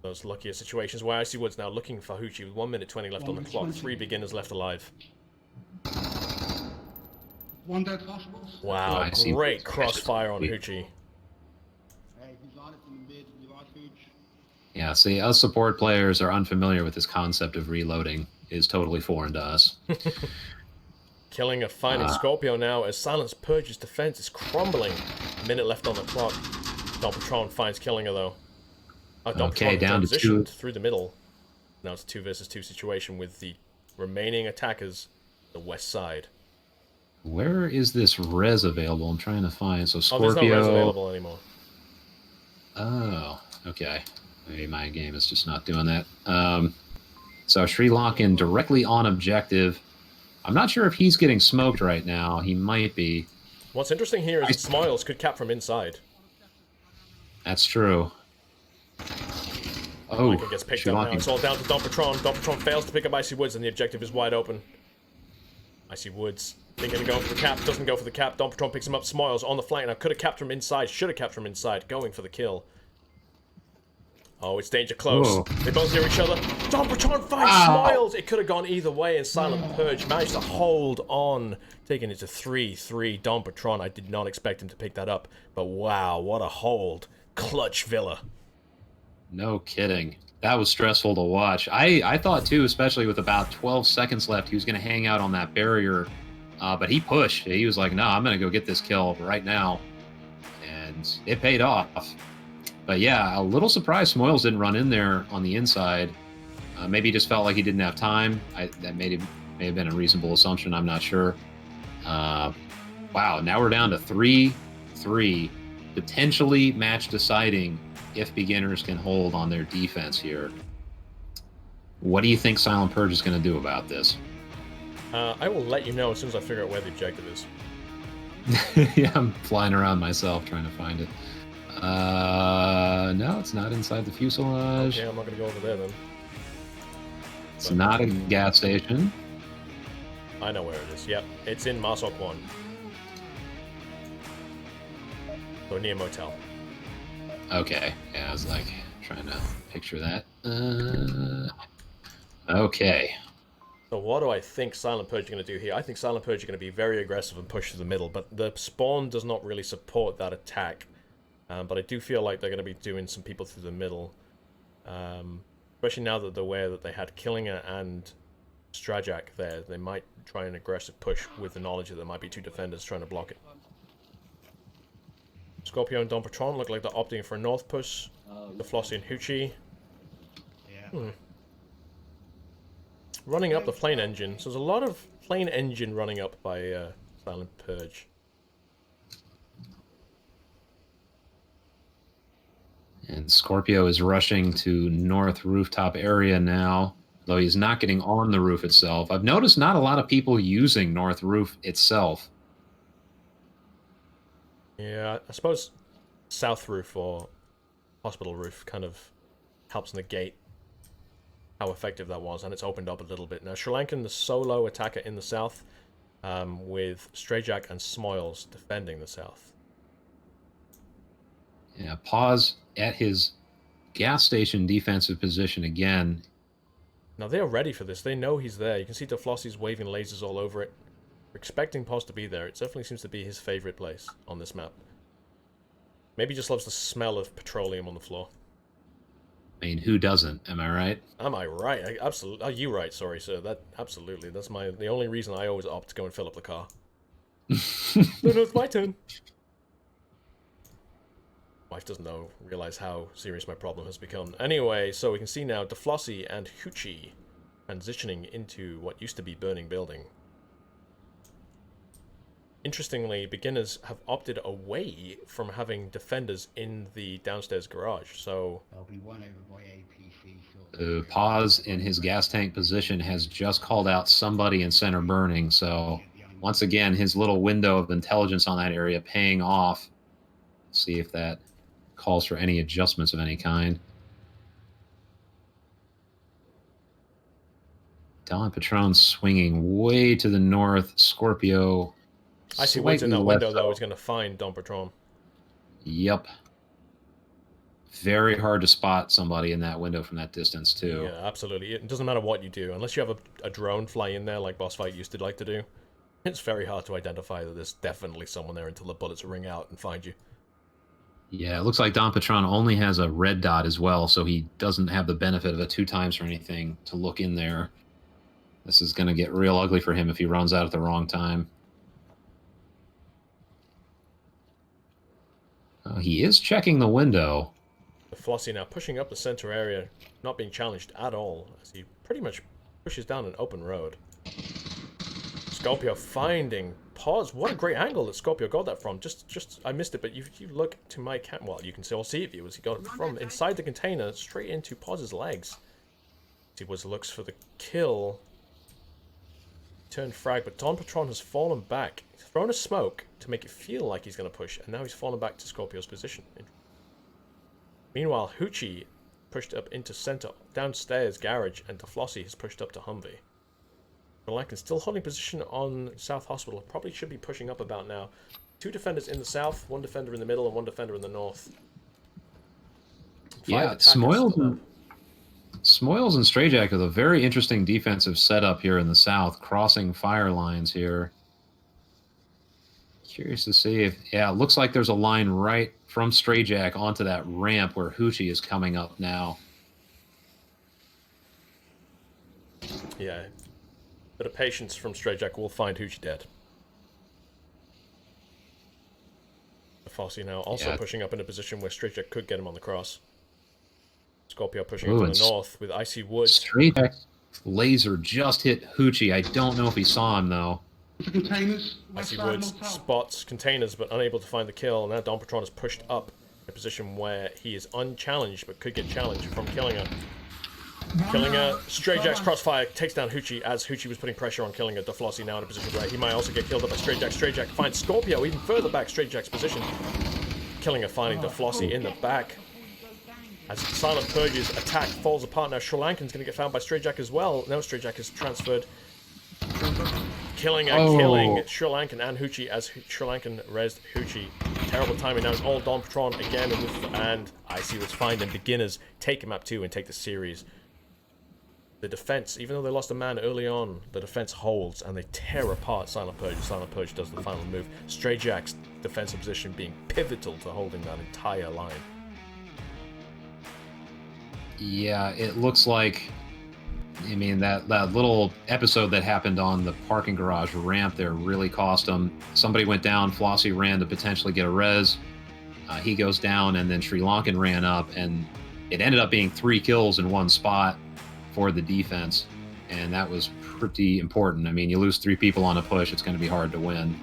those luckier situations where I see Woods now looking for Hoochie with 1 minute 20 left on the clock. 3 beginners left alive. One dead hospitals. Wow, I see great Woods crossfire on actually. Hoochie. Hey, he's on it from the mid. We lost Purge. Yeah, see, us support players are unfamiliar with this concept of reloading. It is totally foreign to us. Killinger finding Scorpio now as Silence Purge's defense is crumbling. A minute left on the clock. Don Patron finds Killinger though. Don Okay, Patron down to transitioned 2. through the middle. Now it's a 2 versus 2 situation with the remaining attackers the west side. Where is this res available? I'm trying to find. So Oh, there's no res Scorpio. available anymore. Oh, okay. Maybe my game is just not doing that. So Sri Lankan directly on objective. I'm not sure if he's getting smoked right now. He might be. What's interesting here is that Smiles could cap from inside. That's true. Oh, Michael gets picked Sri up now. Lankan. It's all down to Don Patron. Don Patron fails to pick up Icy Woods and the objective is wide open. Icy Woods thinking of going for the cap, doesn't go for the cap. Don Patron picks him up. Smiles on the flank now. Could have capped from inside, should have capped from inside, going for the kill. Oh, it's danger close. Whoa. They both hear each other. Don Patron finds Smiles! It could have gone either way, and Silent Purge managed to hold on, taking it to 3-3. Don Patron, I did not expect him to pick that up, but wow, what a hold. Clutch Villa. No kidding. That was stressful to watch. I thought, too, especially with about 12 seconds left, he was going to hang out on that barrier. But he pushed. He was like, no, I'm going to go get this kill right now. And it paid off. But yeah, a little surprised Smoils didn't run in there on the inside. Maybe he just felt like he didn't have time. That may have been a reasonable assumption. I'm not sure. Wow, now we're down to 3-3. Potentially match deciding if beginners can hold on their defense here. What do you think Silent Purge is going to do about this? I will let you know as soon as I figure out where the objective is. Yeah, I'm flying around myself trying to find it. No, it's not inside the fuselage. Okay, I'm not going to go over there then. It's not a gas station. I know where it is. Yep, it's in Marsok 1. So near motel. Okay, yeah, I was like trying to picture that. Okay. So what do I think Silent Purge are going to do here? I think Silent Purge are going to be very aggressive and push to the middle, but the spawn does not really support that attack. But I do feel like they're going to be doing some people through the middle. Especially now that they're aware that they had Killinger and Strajak there. They might try an aggressive push with the knowledge that there might be 2 defenders trying to block it. Scorpio and Don Patron look like they're opting for a north push. The Flossie and Hoochie. Yeah. Running up the plane engine. So there's a lot of plane engine running up by Silent Purge. And Scorpio is rushing to north rooftop area now, though he's not getting on the roof itself. I've noticed not a lot of people using north roof itself. Yeah, I suppose south roof or hospital roof kind of helps negate how effective that was, and it's opened up a little bit. Now, Sri Lankan, the solo attacker in the south, with Strayjack and Smoils defending the south. Yeah, pause at his gas station defensive position again. Now, they are ready for this. They know he's there. You can see DeFlossie's waving lasers all over it. We're expecting Paz to be there. It definitely seems to be his favorite place on this map. Maybe he just loves the smell of petroleum on the floor. I mean, who doesn't? Am I right? Am I right? Absolutely. Are you right? Sorry, sir. That absolutely. That's the only reason I always opt to go and fill up the car. No, it's my turn. Wife doesn't realize how serious my problem has become. Anyway, so we can see now DeFlossie and Hoochie transitioning into what used to be burning building. Interestingly, beginners have opted away from having defenders in the downstairs garage, so... There'll be one over by APC. Paz in his gas tank position has just called out somebody in center burning, so once again, his little window of intelligence on that area paying off. Let's see if that calls for any adjustments of any kind. Don Patron swinging way to the north. Scorpio... I see what's in that window, though, is going to find Don Patron. Yep. Very hard to spot somebody in that window from that distance, too. Yeah, absolutely. It doesn't matter what you do. Unless you have a drone fly in there, like Boss Fight used to like to do, it's very hard to identify that there's definitely someone there until the bullets ring out and find you. Yeah, it looks like Don Patron only has a red dot as well, so he doesn't have the benefit of a 2 times or anything to look in there. This is going to get real ugly for him if he runs out at the wrong time. He is checking the window. DeFlossie now pushing up the center area, not being challenged at all, as he pretty much pushes down an open road. Scorpio finding Paz. What a great angle that Scorpio got that from. I missed it, but if you look to my well, you can still see it, viewers. He got it from inside the container straight into Paz's legs. He looks for the kill. Turned frag, but Don Patron has fallen back. He's thrown a smoke to make it feel like he's going to push, and now he's fallen back to Scorpio's position. Meanwhile, Hoochie pushed up into center, downstairs garage, and DeFlossie has pushed up to Humvee. Lankan still holding position on South Hospital. Probably should be pushing up about now. 2 defenders in the south, 1 defender in the middle, and 1 defender in the north. Yeah, Smoils and Strayjack with a very interesting defensive setup here in the south, crossing fire lines here. Curious to see if... Yeah, it looks like there's a line right from Strayjack onto that ramp where Hoochie is coming up now. Yeah. Bit of patience from Strayjack will find Hoochie dead. DeFlossie now also pushing up in a position where Strayjack could get him on the cross. Scorpio pushing up to the north with Icy Woods. Strayjack's laser just hit Hoochie. I don't know if he saw him, though. Containers. Icy Woods spots containers but unable to find the kill. Now Don Patron is pushed up in a position where he is unchallenged but could get challenged from Killinger. Killinger, Strayjack's crossfire takes down Hoochie as Hoochie was putting pressure on Killinger. DeFlossie now in a position where he might also get killed up by Strayjack. Strayjack finds Scorpio even further back Strayjack's position. Killinger finding DeFlossie in the back. As Silent Purge's attack falls apart now, Sri Lankan's going to get found by Strayjack as well. Now Strayjack is transferred. Killing Sri Lankan and Hoochie as Sri Lankan rezzed Hoochie. Terrible timing. Now it's all Don Patron again, and Icy Woods find them. Beginners take map 2 and take the series. The defense, even though they lost a man early on, the defense holds and they tear apart Silent Purge. Silent Purge does the final move. Strayjack's defensive position being pivotal to holding that entire line. Yeah, it looks like, I mean, that little episode that happened on the parking garage ramp there really cost him. Somebody went down, Flossie ran to potentially get a res. He goes down, and then Sri Lankan ran up, and it ended up being 3 kills in one spot for the defense, and that was pretty important. I mean, you lose 3 people on a push, it's going to be hard to win.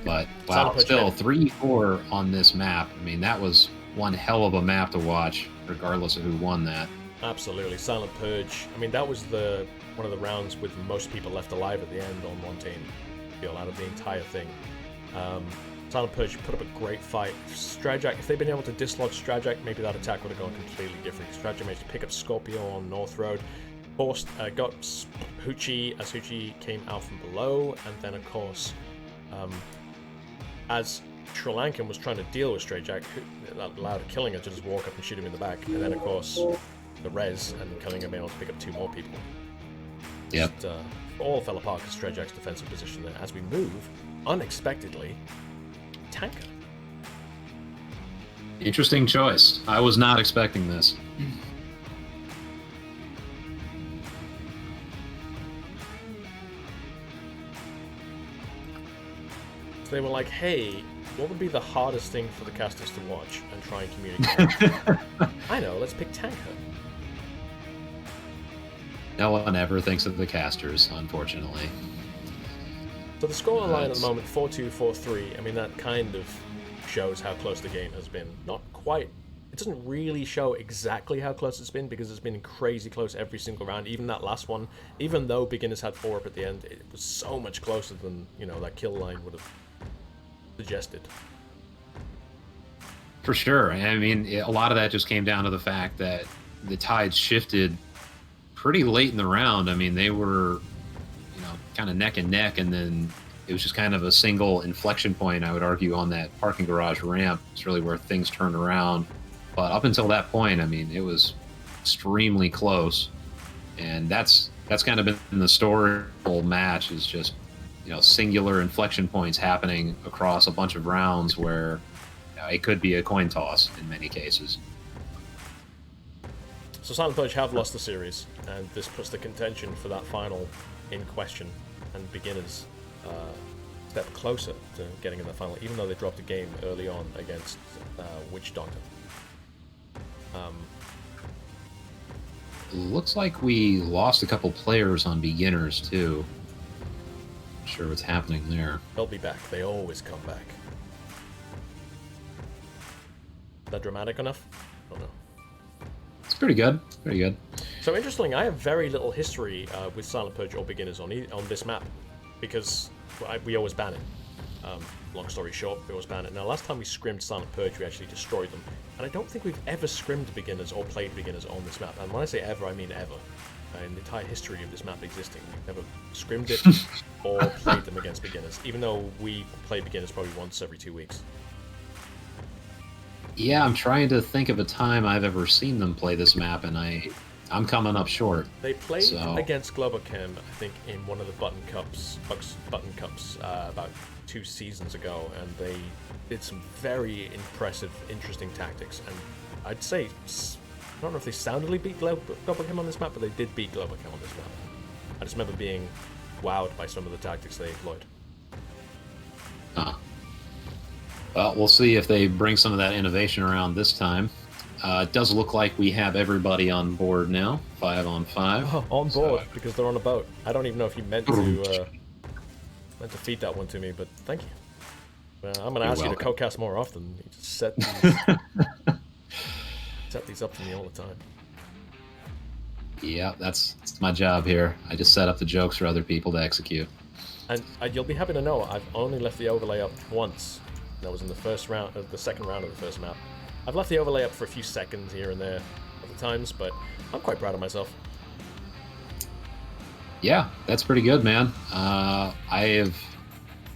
But, wow, still 3-4 on this map. I mean, that was one hell of a map to watch, regardless of who won that. Absolutely. Silent Purge. I mean, that was one of the rounds with most people left alive at the end on one team. Out of the entire thing. Silent Purge put up a great fight. Strajack, if they'd been able to dislodge Strajack, maybe that attack would have gone completely different. Strajack managed to pick up Scorpio on North Road, got Hoochie as Hoochie came out from below, and then of course, as Sri Lankan was trying to deal with Strajack, that allowed Killinger to just walk up and shoot him in the back, and then of course, the res, and Killinger being able to pick up 2 more people. Yep. Just, all fell apart because Strajack's defensive position there. As we move, unexpectedly, Tanker. Interesting choice. I was not expecting this. So they were like, hey, what would be the hardest thing for the casters to watch and try and communicate? I know, let's pick Tanker. No one ever thinks of the casters, unfortunately. So the score line at the moment, 4-2, 4-3. I mean, that kind of shows how close the game has been. Not quite. It doesn't really show exactly how close it's been because it's been crazy close every single round. Even that last one, even though beginners had 4 up at the end, it was so much closer than, you know, that kill line would have suggested. For sure. I mean, a lot of that just came down to the fact that the tide shifted pretty late in the round. I mean, they were, you know, kind of neck and neck, and then it was just kind of a single inflection point, I would argue, on that parking garage ramp. It's really where things turned around. But up until that point, I mean, it was extremely close. And that's kind of been the story of the whole match, is just, you know, singular inflection points happening across a bunch of rounds where, you know, it could be a coin toss in many cases. So Silent Purge have lost the series, and this puts the contention for that final in question, and beginners step closer to getting in the final, even though they dropped a game early on against Witch Doctor. Looks like we lost a couple players on beginners too. Not sure what's happening there. They'll be back. They always come back. Is that dramatic enough? I don't know. It's pretty good. Pretty good. So interestingly, I have very little history with Silent Purge or beginners on this map because we always ban it. Long story short, we always ban it. Now, last time we scrimmed Silent Purge, we actually destroyed them, and I don't think we've ever scrimmed beginners or played beginners on this map. And when I say ever, I mean ever. In the entire history of this map existing, we've never scrimmed it or played them against beginners, even though we play beginners probably once every 2 weeks. Yeah, I'm trying to think of a time I've ever seen them play this map, and I'm coming up short. They played against Globochem, I think, in one of the Button Cups about 2 seasons ago, and they did some very impressive, interesting tactics. And I'd say, I don't know if they soundly beat Globochem on this map, but they did beat Globochem on this map. I just remember being wowed by some of the tactics they employed. Well, we'll see if they bring some of that innovation around this time. It does look like we have everybody on board now, 5 on 5. Oh, on board, because they're on a boat. I don't even know if you meant to feed that one to me, but thank you. I'm going to ask you to co-cast more often. You just set these up for me all the time. Yeah, that's my job here. I just set up the jokes for other people to execute. And you'll be happy to know I've only left the overlay up once. That was in the second round of the first map. I've left the overlay up for a few seconds here and there other times, but I'm quite proud of myself. Yeah, that's pretty good, man. I have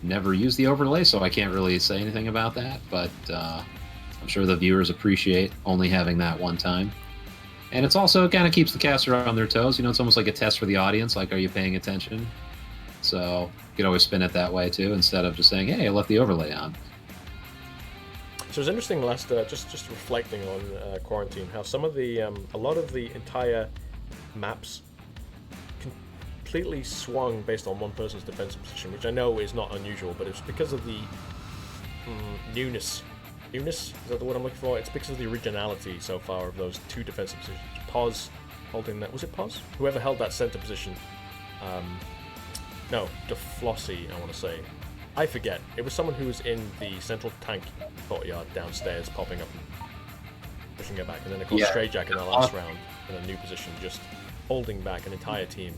never used the overlay, so I can't really say anything about that, but I'm sure the viewers appreciate only having that one time. And it's also, it kind of keeps the caster on their toes. You know, it's almost like a test for the audience, like, are you paying attention? So you could always spin it that way, too, instead of just saying, hey, I left the overlay on. So it was interesting just reflecting on Quarantine, how some of the, a lot of the entire maps completely swung based on one person's defensive position, which I know is not unusual, but it's because of the newness. Newness? Is that the word I'm looking for? It's because of the originality so far of those 2 defensive positions. Pause holding that, was it Pause? Whoever held that center position. No, DeFlossy, I want to say. I forget. It was someone who was in the central tank courtyard downstairs, popping up and pushing it back. And then, of course, Strajack in that last round in a new position, just holding back an entire team.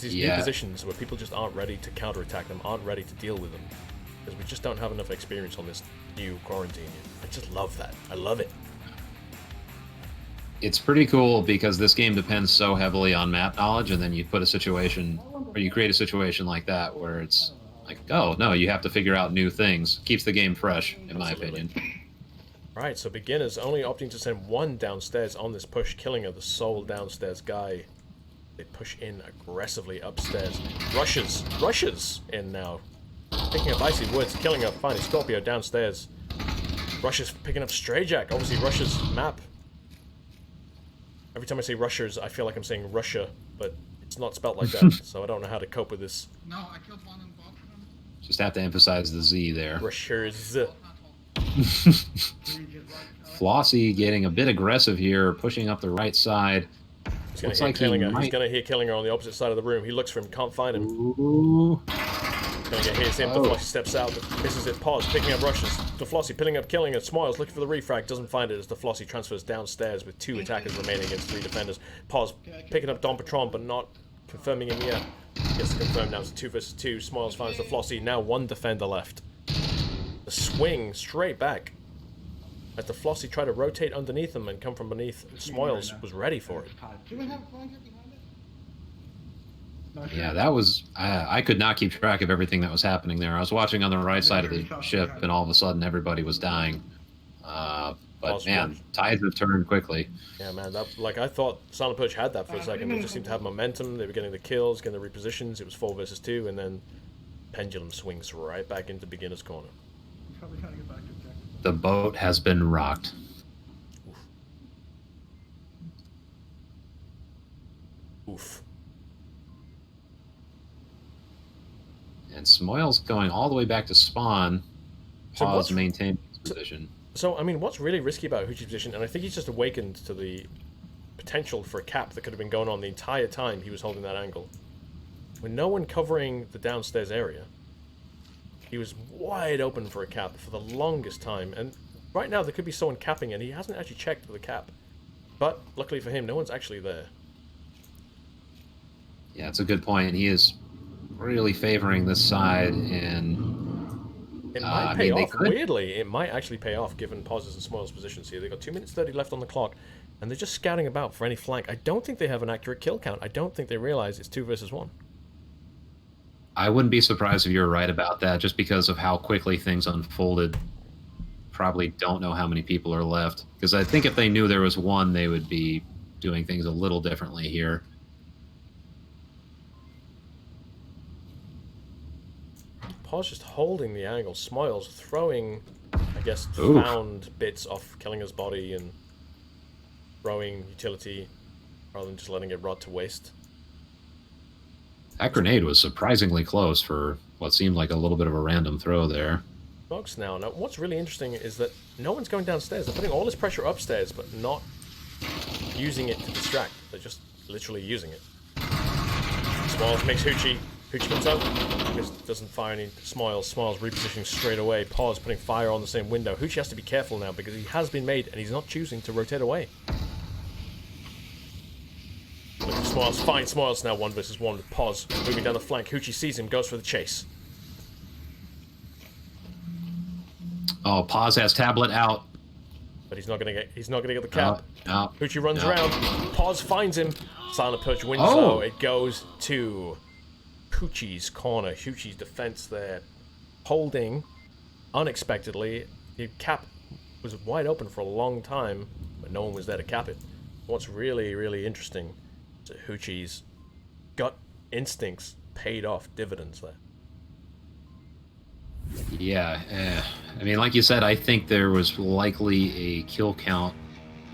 these new positions where people just aren't ready to counterattack them, aren't ready to deal with them. Because we just don't have enough experience on this new quarantine. I just love that. I love it. It's pretty cool because this game depends so heavily on map knowledge, and then you put a situation, or you create a situation like that where it's like, oh, no, you have to figure out new things. Keeps the game fresh, in my opinion. Right, so beginners only opting to send one downstairs on this push, killing the sole downstairs guy. They push in aggressively upstairs. Rushes in now. Picking up Icy Woods, killing finding Scorpio downstairs. Rushes picking up Stray Jack, obviously Russia's map. Every time I say Rushers, I feel like I'm saying Russia, but it's not spelled like that, so I don't know how to cope with this. No, I killed one on bottom. Just have to emphasize the Z there. Rushers. Flossie getting a bit aggressive here, pushing up the right side. He's gonna hear Killinger on the opposite side of the room. He looks for him, can't find him. Ooh. Killinger hears him, DeFlossie steps out, misses it, pause, picking up rushes. DeFlossie picking up Killinger, smiles, looking for the refrag, doesn't find it as DeFlossie transfers downstairs with 2 attackers remaining against 3 defenders. Pause, picking up Don Patron, but not confirming him yet. Gets confirmed now, it's 2 versus 2. Smiles finds DeFlossie, now 1 defender left. The swing straight back. As DeFlossie tried to rotate underneath him and come from beneath, Smiles was ready for it. Do we have a blanket behind it? Yeah, that was... I could not keep track of everything that was happening there. I was watching on the right side of the ship, and all of a sudden everybody was dying. But man, tides have turned quickly. Yeah, man, that, like I thought Silent Purge had that for a second. They just seemed to have momentum. They were getting the kills, getting the repositions. It was 4 versus 2, and then pendulum swings right back into beginner's corner. He's probably trying to get back to objective. The boat has been rocked. Oof. And Smoyle's going all the way back to spawn. So Pause, maintain his position. So, I mean, what's really risky about Hoochie's position, and I think he's just awakened to the potential for a cap that could have been going on the entire time he was holding that angle. With no one covering the downstairs area, he was wide open for a cap for the longest time, and right now there could be someone capping, and he hasn't actually checked the cap. But, luckily for him, no one's actually there. Yeah, it's a good point. He is really favoring this side, and it might pay off. Weirdly, it might actually pay off given Pauses and Smoyle's positions here. They've got 2 minutes 30 left on the clock, and they're just scouting about for any flank. I don't think they have an accurate kill count. I don't think they realize it's 2 versus 1. I wouldn't be surprised if you're right about that, just because of how quickly things unfolded. Probably don't know how many people are left, because I think if they knew there was 1, they would be doing things a little differently here. Paul's just holding the angle. Smiles throwing, I guess, found bits off Killinger's body and throwing utility rather than just letting it rot to waste. That grenade was surprisingly close for what seemed like a little bit of a random throw there. Folks, now what's really interesting is that no one's going downstairs. They're putting all this pressure upstairs, but not using it to distract. They're just literally using it. Smiles makes Hoochie. Hoochie comes out. Just doesn't fire any. Smiles repositioning straight away. Pause, putting fire on the same window. Hoochie has to be careful now because he has been made and he's not choosing to rotate away. Smiles, fine Smiles now 1 versus 1 with Pause. Moving down the flank. Hoochie sees him, goes for the chase. Oh, Pause has tablet out. But he's not gonna get the cap. No, Hoochie runs around. Pause finds him. Silent Purge wins though. It goes to Hoochie's corner. Hoochie's defense there. Holding unexpectedly. The cap was wide open for a long time, but no one was there to cap it. What's really, really interesting is that Hoochie's gut instincts paid off dividends there. Yeah, I mean, like you said, I think there was likely a kill count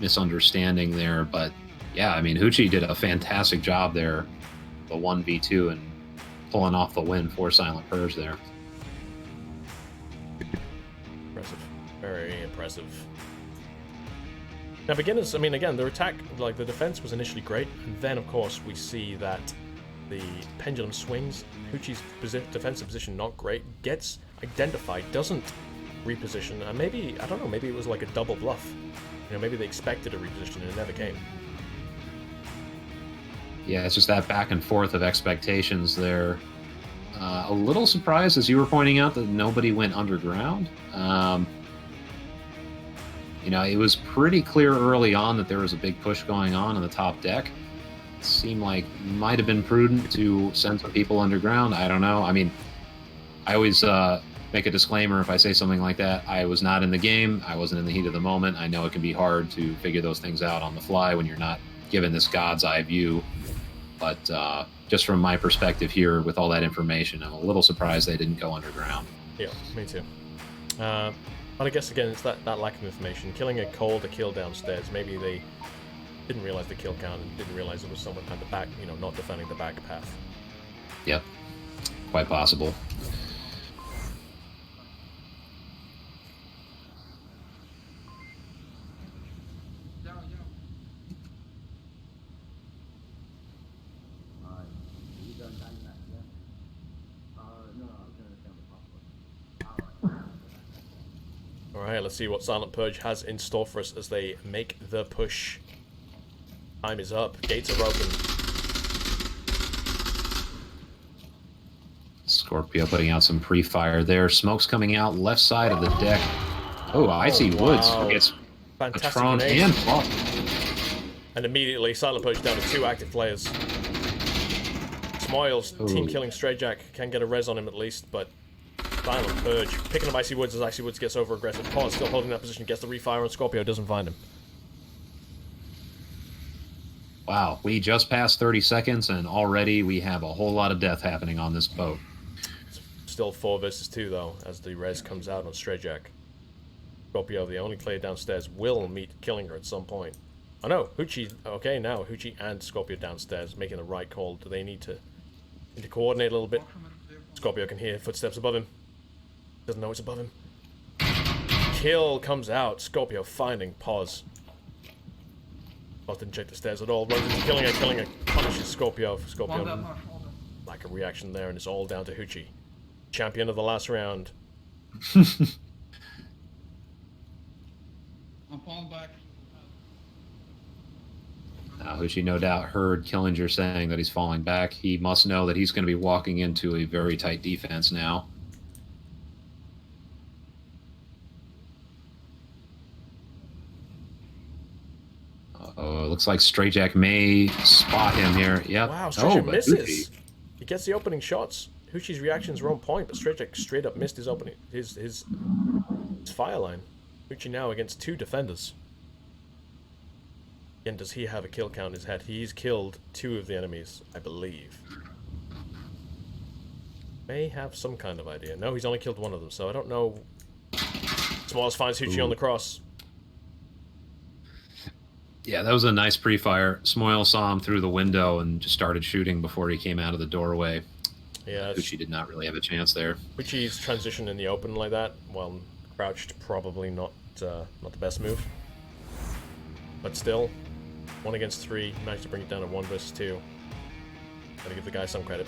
misunderstanding there, but yeah, I mean, Hoochie did a fantastic job there, the 1v2, and pulling off the win for Silent Purge there. Impressive. Very impressive. Now, beginners, I mean, again, their attack, like, the defense was initially great, and then, of course, we see that the pendulum swings. Hoochie's defensive position not great, gets identified, doesn't reposition, and maybe, I don't know, maybe it was like a double bluff. You know, maybe they expected a reposition and it never came. Yeah, it's just that back and forth of expectations there. A little surprised, as you were pointing out, that nobody went underground. You know, it was pretty clear early on that there was a big push going on the top deck. It seemed like it might have been prudent to send some people underground. I don't know. I mean, I always make a disclaimer if I say something like that. I was not in the game. I wasn't in the heat of the moment. I know it can be hard to figure those things out on the fly when you're not given this God's eye view. But just from my perspective here, with all that information, I'm a little surprised they didn't go underground. Yeah, me too. But I guess, again, it's that lack of information. Killing a cold, a kill downstairs. Maybe they didn't realize the kill count and didn't realize it was someone at the back, you know, not defending the back path. Yep, quite possible. Alright, let's see what Silent Purge has in store for us as they make the push. Time is up. Gates are open. Scorpio putting out some pre-fire there. Smoke's coming out left side of the deck. Oh, I see Woods gets Patron and Flop. And immediately, Silent Purge down to 2 active players. Smoils, team killing Strayjack, can get a res on him at least, but Silent Purge picking up Icy Woods as Icy Woods gets over aggressive. Paul still holding that position, gets the refire, and Scorpio doesn't find him. Wow, we just passed 30 seconds, and already we have a whole lot of death happening on this boat. Still 4 versus 2 though, as the res comes out on Strayjack. Scorpio, the only player downstairs, will meet killing her at some point. Oh no, Hoochie, okay, now Hoochie and Scorpio downstairs, making the right call. Do they need to coordinate a little bit? Scorpio can hear footsteps above him. Doesn't know it's above him. Kill comes out. Scorpio finding pause. Pause didn't check the stairs at all. Runs into killing her, punishes Scorpio. Scorpio, like a reaction there, and it's all down to Hoochie. Champion of the last round. I'm falling back. Now, Hoochie no doubt heard Killinger saying that he's falling back. He must know that he's going to be walking into a very tight defense now. Oh, looks like Strayjack may spot him here. Yep. Wow, Strayjack misses. Hoochie. He gets the opening shots. Hoochie's reactions were on point, but Strayjack straight up missed his opening, his fire line. Hoochie now against 2 defenders. Again, does he have a kill count in his head? He's killed 2 of the enemies, I believe. May have some kind of idea. No, he's only killed 1 of them, so I don't know. Smalls finds Hoochie on the cross. Yeah, that was a nice pre-fire. Smoil saw him through the window and just started shooting before he came out of the doorway. Yeah, Hoochie did not really have a chance there. Hoochie's transition in the open like that, while crouched, probably not the best move. But still, 1 against 3, managed to bring it down to 1 versus 2. Gotta give the guy some credit.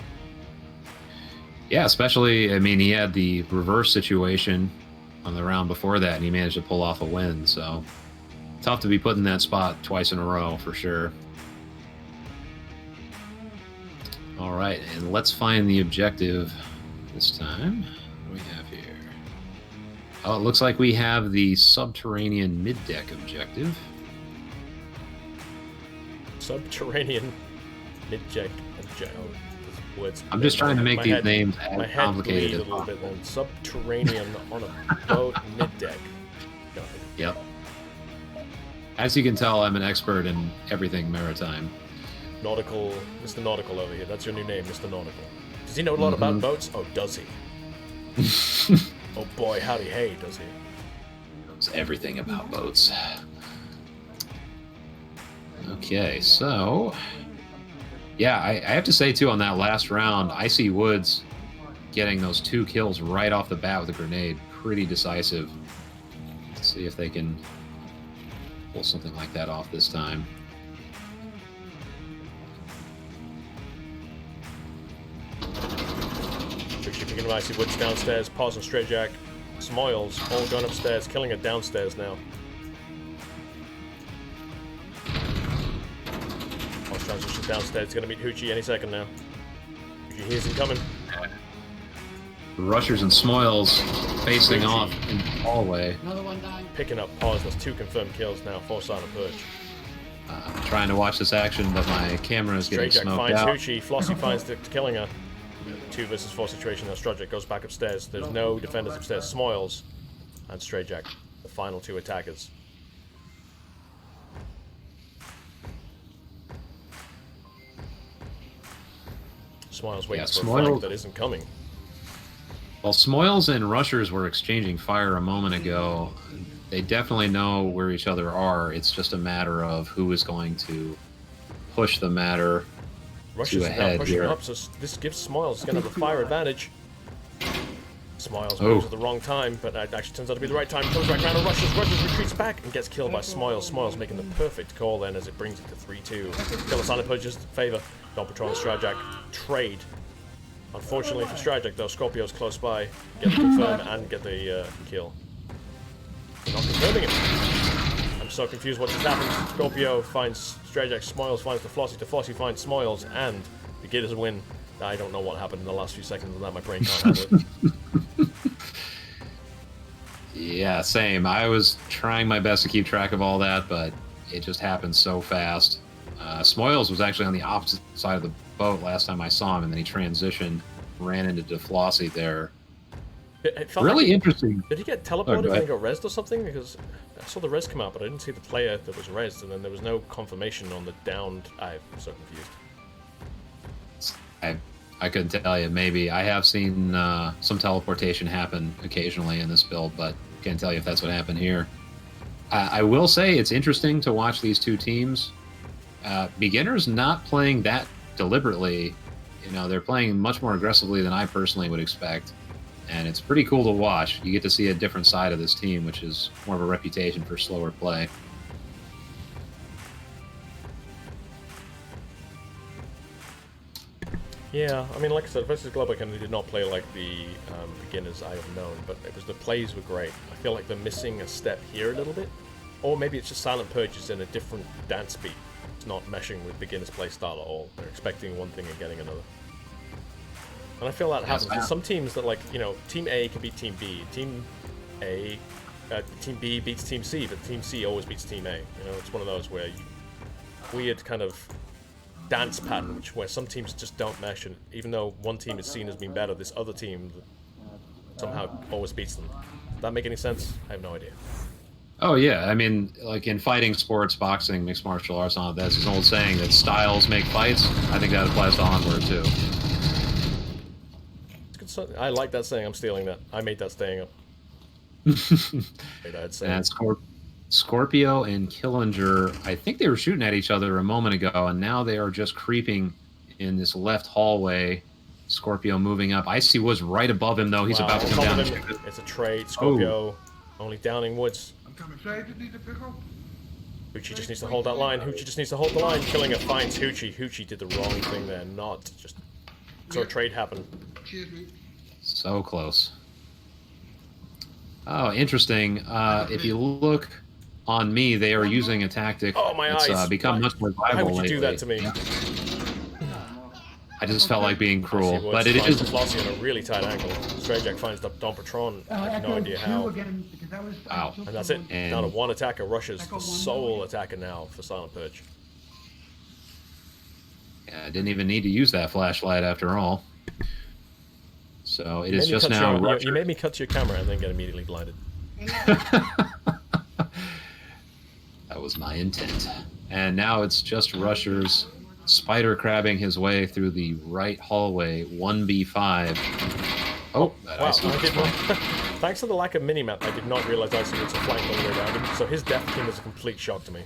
Yeah, especially, I mean, he had the reverse situation on the round before that, and he managed to pull off a win, so tough to be put in that spot twice in a row, for sure. All right, and let's find the objective this time. What do we have here? Oh, it looks like we have the subterranean mid-deck objective. Subterranean mid-deck objective. Words. I'm just trying to make these names as complicated as possible. A little bit then. Subterranean on a boat mid-deck. Yep. As you can tell, I'm an expert in everything maritime. Nautical, Mr. Nautical over here. That's your new name, Mr. Nautical. Does he know a lot about boats? Oh, does he? Oh boy, howdy hey, does he? Knows everything about boats. Okay, so yeah, I have to say too, on that last round, Icy Woods getting those 2 kills right off the bat with a grenade, pretty decisive. Let's see if they can pull something like that off this time. Picking Icy Woods downstairs, pausing Strayjack. Smoils all going upstairs, killing it downstairs now. Transition downstairs. It's going to meet Hoochie any second now. Hoochie hears him coming. Rushers and Smoils facing off in the hallway. Another one down. Picking up pause. That's 2 confirmed kills now for Silent Purge. I'm trying to watch this action, but my camera is getting Strayjack smoked finds out. Hoochie. Flossie finds the killing her. 2 versus 4 situation. Now Strayjack goes back upstairs. There's no defenders upstairs. Smoils and Strayjack, the final 2 attackers. Smoils waiting for a flank that isn't coming. Well, Smoils and Rushers were exchanging fire a moment ago. They definitely know where each other are. It's just a matter of who is going to push the matter Rushers to is now ahead pushing here. up, so this gives Smoils going to have a fire advantage. Smoils Oh. moves at the wrong time, but it actually turns out to be the right time. Comes back around and Rushers retreats back and gets killed by Smoils. Smoils making the perfect call then as it brings it to 3-2. Kill the Silent Purge's favor. Don Patron and Strayjack trade. Unfortunately for Strayjack though, Scorpio's close by. Get the confirm and get the kill. Not confirming it. I'm so confused what just happened. Scorpio finds Strayjack, Smoils finds the Flossie finds Smoils, and the Gitters a win. I don't know what happened in the last few seconds of that. My brain can't handle it. Yeah, same. I was trying my best to keep track of all that, but it just happened so fast. Smoils was actually on the opposite side of the boat last time I saw him, and then he transitioned, ran into Flossie there. It felt Really like interesting. Did he get teleported and then got rezzed or something? Because I saw the res come out, but I didn't see the player that was rezzed, and then there was no confirmation on the downed. I'm so confused. I couldn't tell you. Maybe I have seen some teleportation happen occasionally in this build, but can't tell you if that's what happened here. I will say it's interesting to watch these 2 teams. Beginners not playing that deliberately. You know, they're playing much more aggressively than I personally would expect. And it's pretty cool to watch. You get to see a different side of this team, which is more of a reputation for slower play. Yeah, I mean, like I said, versus Global Kennedy did not play like the beginners I have known, but it was the plays were great. I feel like they're missing a step here a little bit, or maybe it's just Silent Purge is in a different dance beat. It's not meshing with beginners play style at all. They're expecting one thing and getting another. And I feel that happens. There's some teams that, like, you know, Team A can beat Team B. Team B beats Team C, but Team C always beats Team A. You know, it's one of those where weird kind of dance pattern, where some teams just don't mesh, and even though one team is seen as being better, this other team somehow always beats them. Does that make any sense? I have no idea. Oh yeah, I mean, like in fighting sports, boxing, mixed martial arts, and all that, there's an old saying that styles make fights. I think that applies to Onward too. I like that saying. I'm stealing that. I made that saying up. And Scorpio and Killinger, I think they were shooting at each other a moment ago, and now they are just creeping in this left hallway. Scorpio moving up. Icy was right above him, though. He's about to come down. It's a trade. Scorpio only downing Woods. I'm coming. Straight need to pick up. Hoochie just needs to hold that line. Hoochie just needs to hold the line. Killinger finds Hoochie. Hoochie did the wrong thing there. Not just saw a trade happen. Cheers, mate. So close. Oh, interesting. If you look on me, they are using a tactic that's become much more viable Why would you do that to me? I just felt like being cruel, but it is. is. Flossie on a really tight angle. Strayjack finds Don Patron. I have no idea how. Wow. And that's it. Down to 1 attacker. Rushes the sole attacker now for Silent Purge. Yeah, I didn't even need to use that flashlight after all. So it is just now. You made me cut to your camera and then get immediately blinded. That was my intent. And now it's just Rushers spider crabbing his way through the right hallway, 1B5. Oh, that wow, Icy I did not. Thanks to the lack of minimap, I did not realize Icy was a flank all the way around him, so his death came as a complete shock to me.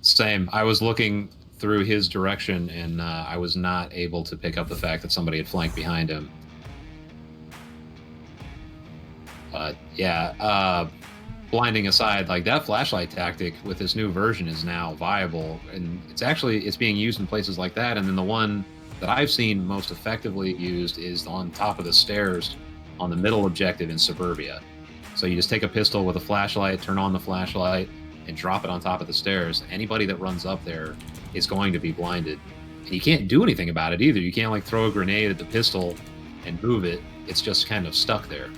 Same. I was looking through his direction, and I was not able to pick up the fact that somebody had flanked behind him. But yeah, blinding aside, like that flashlight tactic with this new version is now viable, and it's being used in places like that. And then the one that I've seen most effectively used is on top of the stairs on the middle objective in Suburbia. So you just take a pistol with a flashlight, turn on the flashlight, and drop it on top of the stairs. Anybody that runs up there is going to be blinded. And you can't do anything about it either. You can't like throw a grenade at the pistol and move it. It's just kind of stuck there.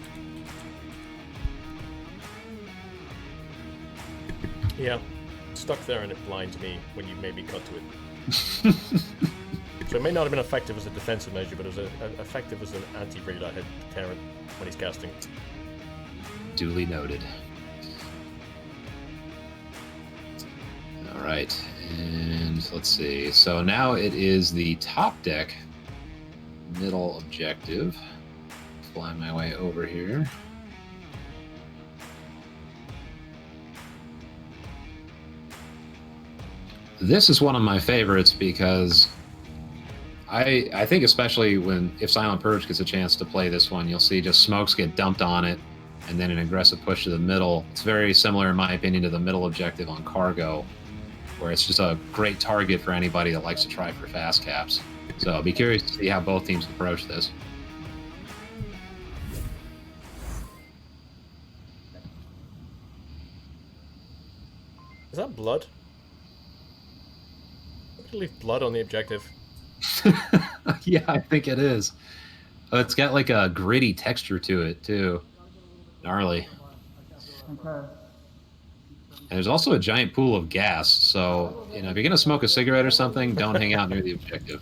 Yeah, stuck there and it blinds me when you maybe cut to it. So it may not have been effective as a defensive measure, but it was effective as an anti-Radarhead deterrent when he's casting. Duly noted. All right, and let's see. So now it is the top deck middle objective. Fly my way over here. This is one of my favorites because I think especially if Silent Purge gets a chance to play this one, you'll see just smokes get dumped on it and then an aggressive push to the middle. It's very similar, in my opinion, to the middle objective on Cargo, where it's just a great target for anybody that likes to try for fast caps. So I'll be curious to see how both teams approach this. Is that blood? I'm gonna leave blood on the objective. Yeah, I think it is. Oh, it's got like a gritty texture to it too. Gnarly. Okay. And there's also a giant pool of gas, so if you're gonna smoke a cigarette or something, don't hang out near the objective.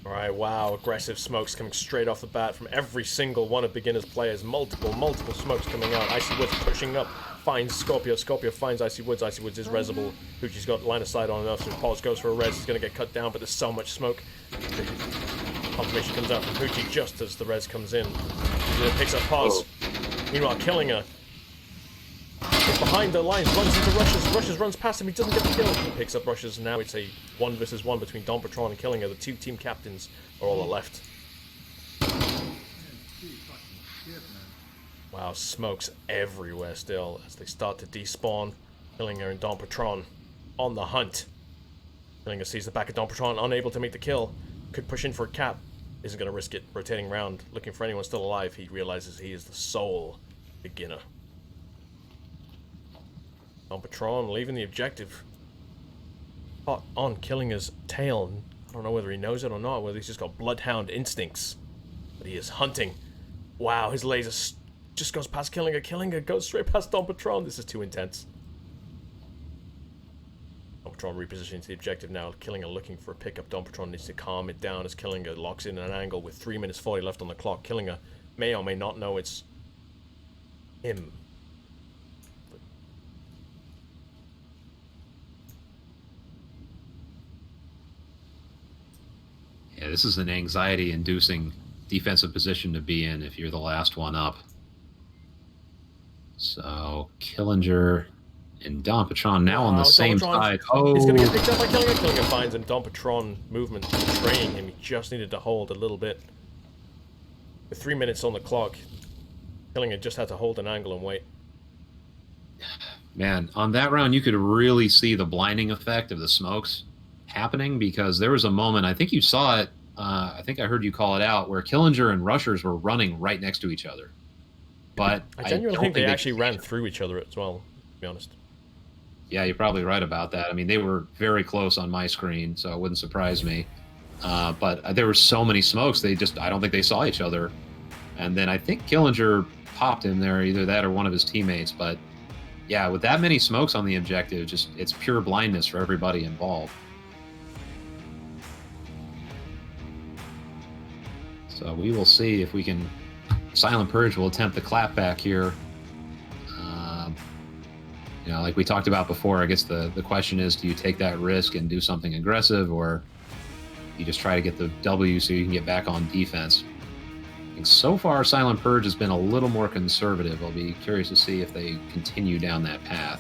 Alright, wow, aggressive smokes coming straight off the bat from every single one of Beginner's players. Multiple smokes coming out. Icy Woods pushing up, finds Scorpio. Scorpio finds Icy Woods. Icy Woods is resable. Poochie's got line of sight on enough, so Pause goes for a res. He's going to get cut down, but there's so much smoke. Confirmation comes out from Poochie just as the res comes in. He then picks up Pause. Meanwhile, killing her. He's behind the lines, runs into Rushes. Rushes runs past him, he doesn't get the kill. He picks up Rushes, and now it's a 1 versus 1 between Don Patron and Killinger. The two team captains are all left. Wow, smokes everywhere still as they start to despawn. Killinger and Don Patron on the hunt. Killinger sees the back of Don Patron, unable to make the kill. Could push in for a cap. Isn't going to risk it. Rotating around, looking for anyone still alive. He realizes he is the sole beginner. Don Patron leaving the objective. Hot on Killinger's tail. I don't know whether he knows it or not, whether he's just got bloodhound instincts. But he is hunting. Wow, his laser just goes past Killinger. Killinger goes straight past Don Patron. This is too intense. Don Patron repositioning to the objective now. Killinger looking for a pickup. Don Patron needs to calm it down as Killinger locks in an angle with 3 minutes 40 left on the clock. Killinger may or may not know it's him. Yeah, this is an anxiety-inducing defensive position to be in if you're the last one up. So, Killinger and Don Patron now on the same side. Oh! He's going to get picked up by Killinger. Killinger finds him. Don Patron movement betraying him. He just needed to hold a little bit. With 3 minutes on the clock, Killinger just had to hold an angle and wait. Man, on that round, you could really see the blinding effect of the smokes happening, because there was a moment, I think you saw it, I think I heard you call it out, where Killinger and Rushers were running right next to each other. But I genuinely think they actually ran through each other as well, to be honest. Yeah, you're probably right about that. I mean, they were very close on my screen, so it wouldn't surprise me. But there were so many smokes, I don't think they saw each other. And then I think Killinger popped him there, either that or one of his teammates. But yeah, with that many smokes on the objective, it's pure blindness for everybody involved. So we will see if we can... Silent Purge will attempt the clapback here. Like we talked about before, I guess the question is, do you take that risk and do something aggressive, or you just try to get the W so you can get back on defense? I think so far, Silent Purge has been a little more conservative. I'll be curious to see if they continue down that path.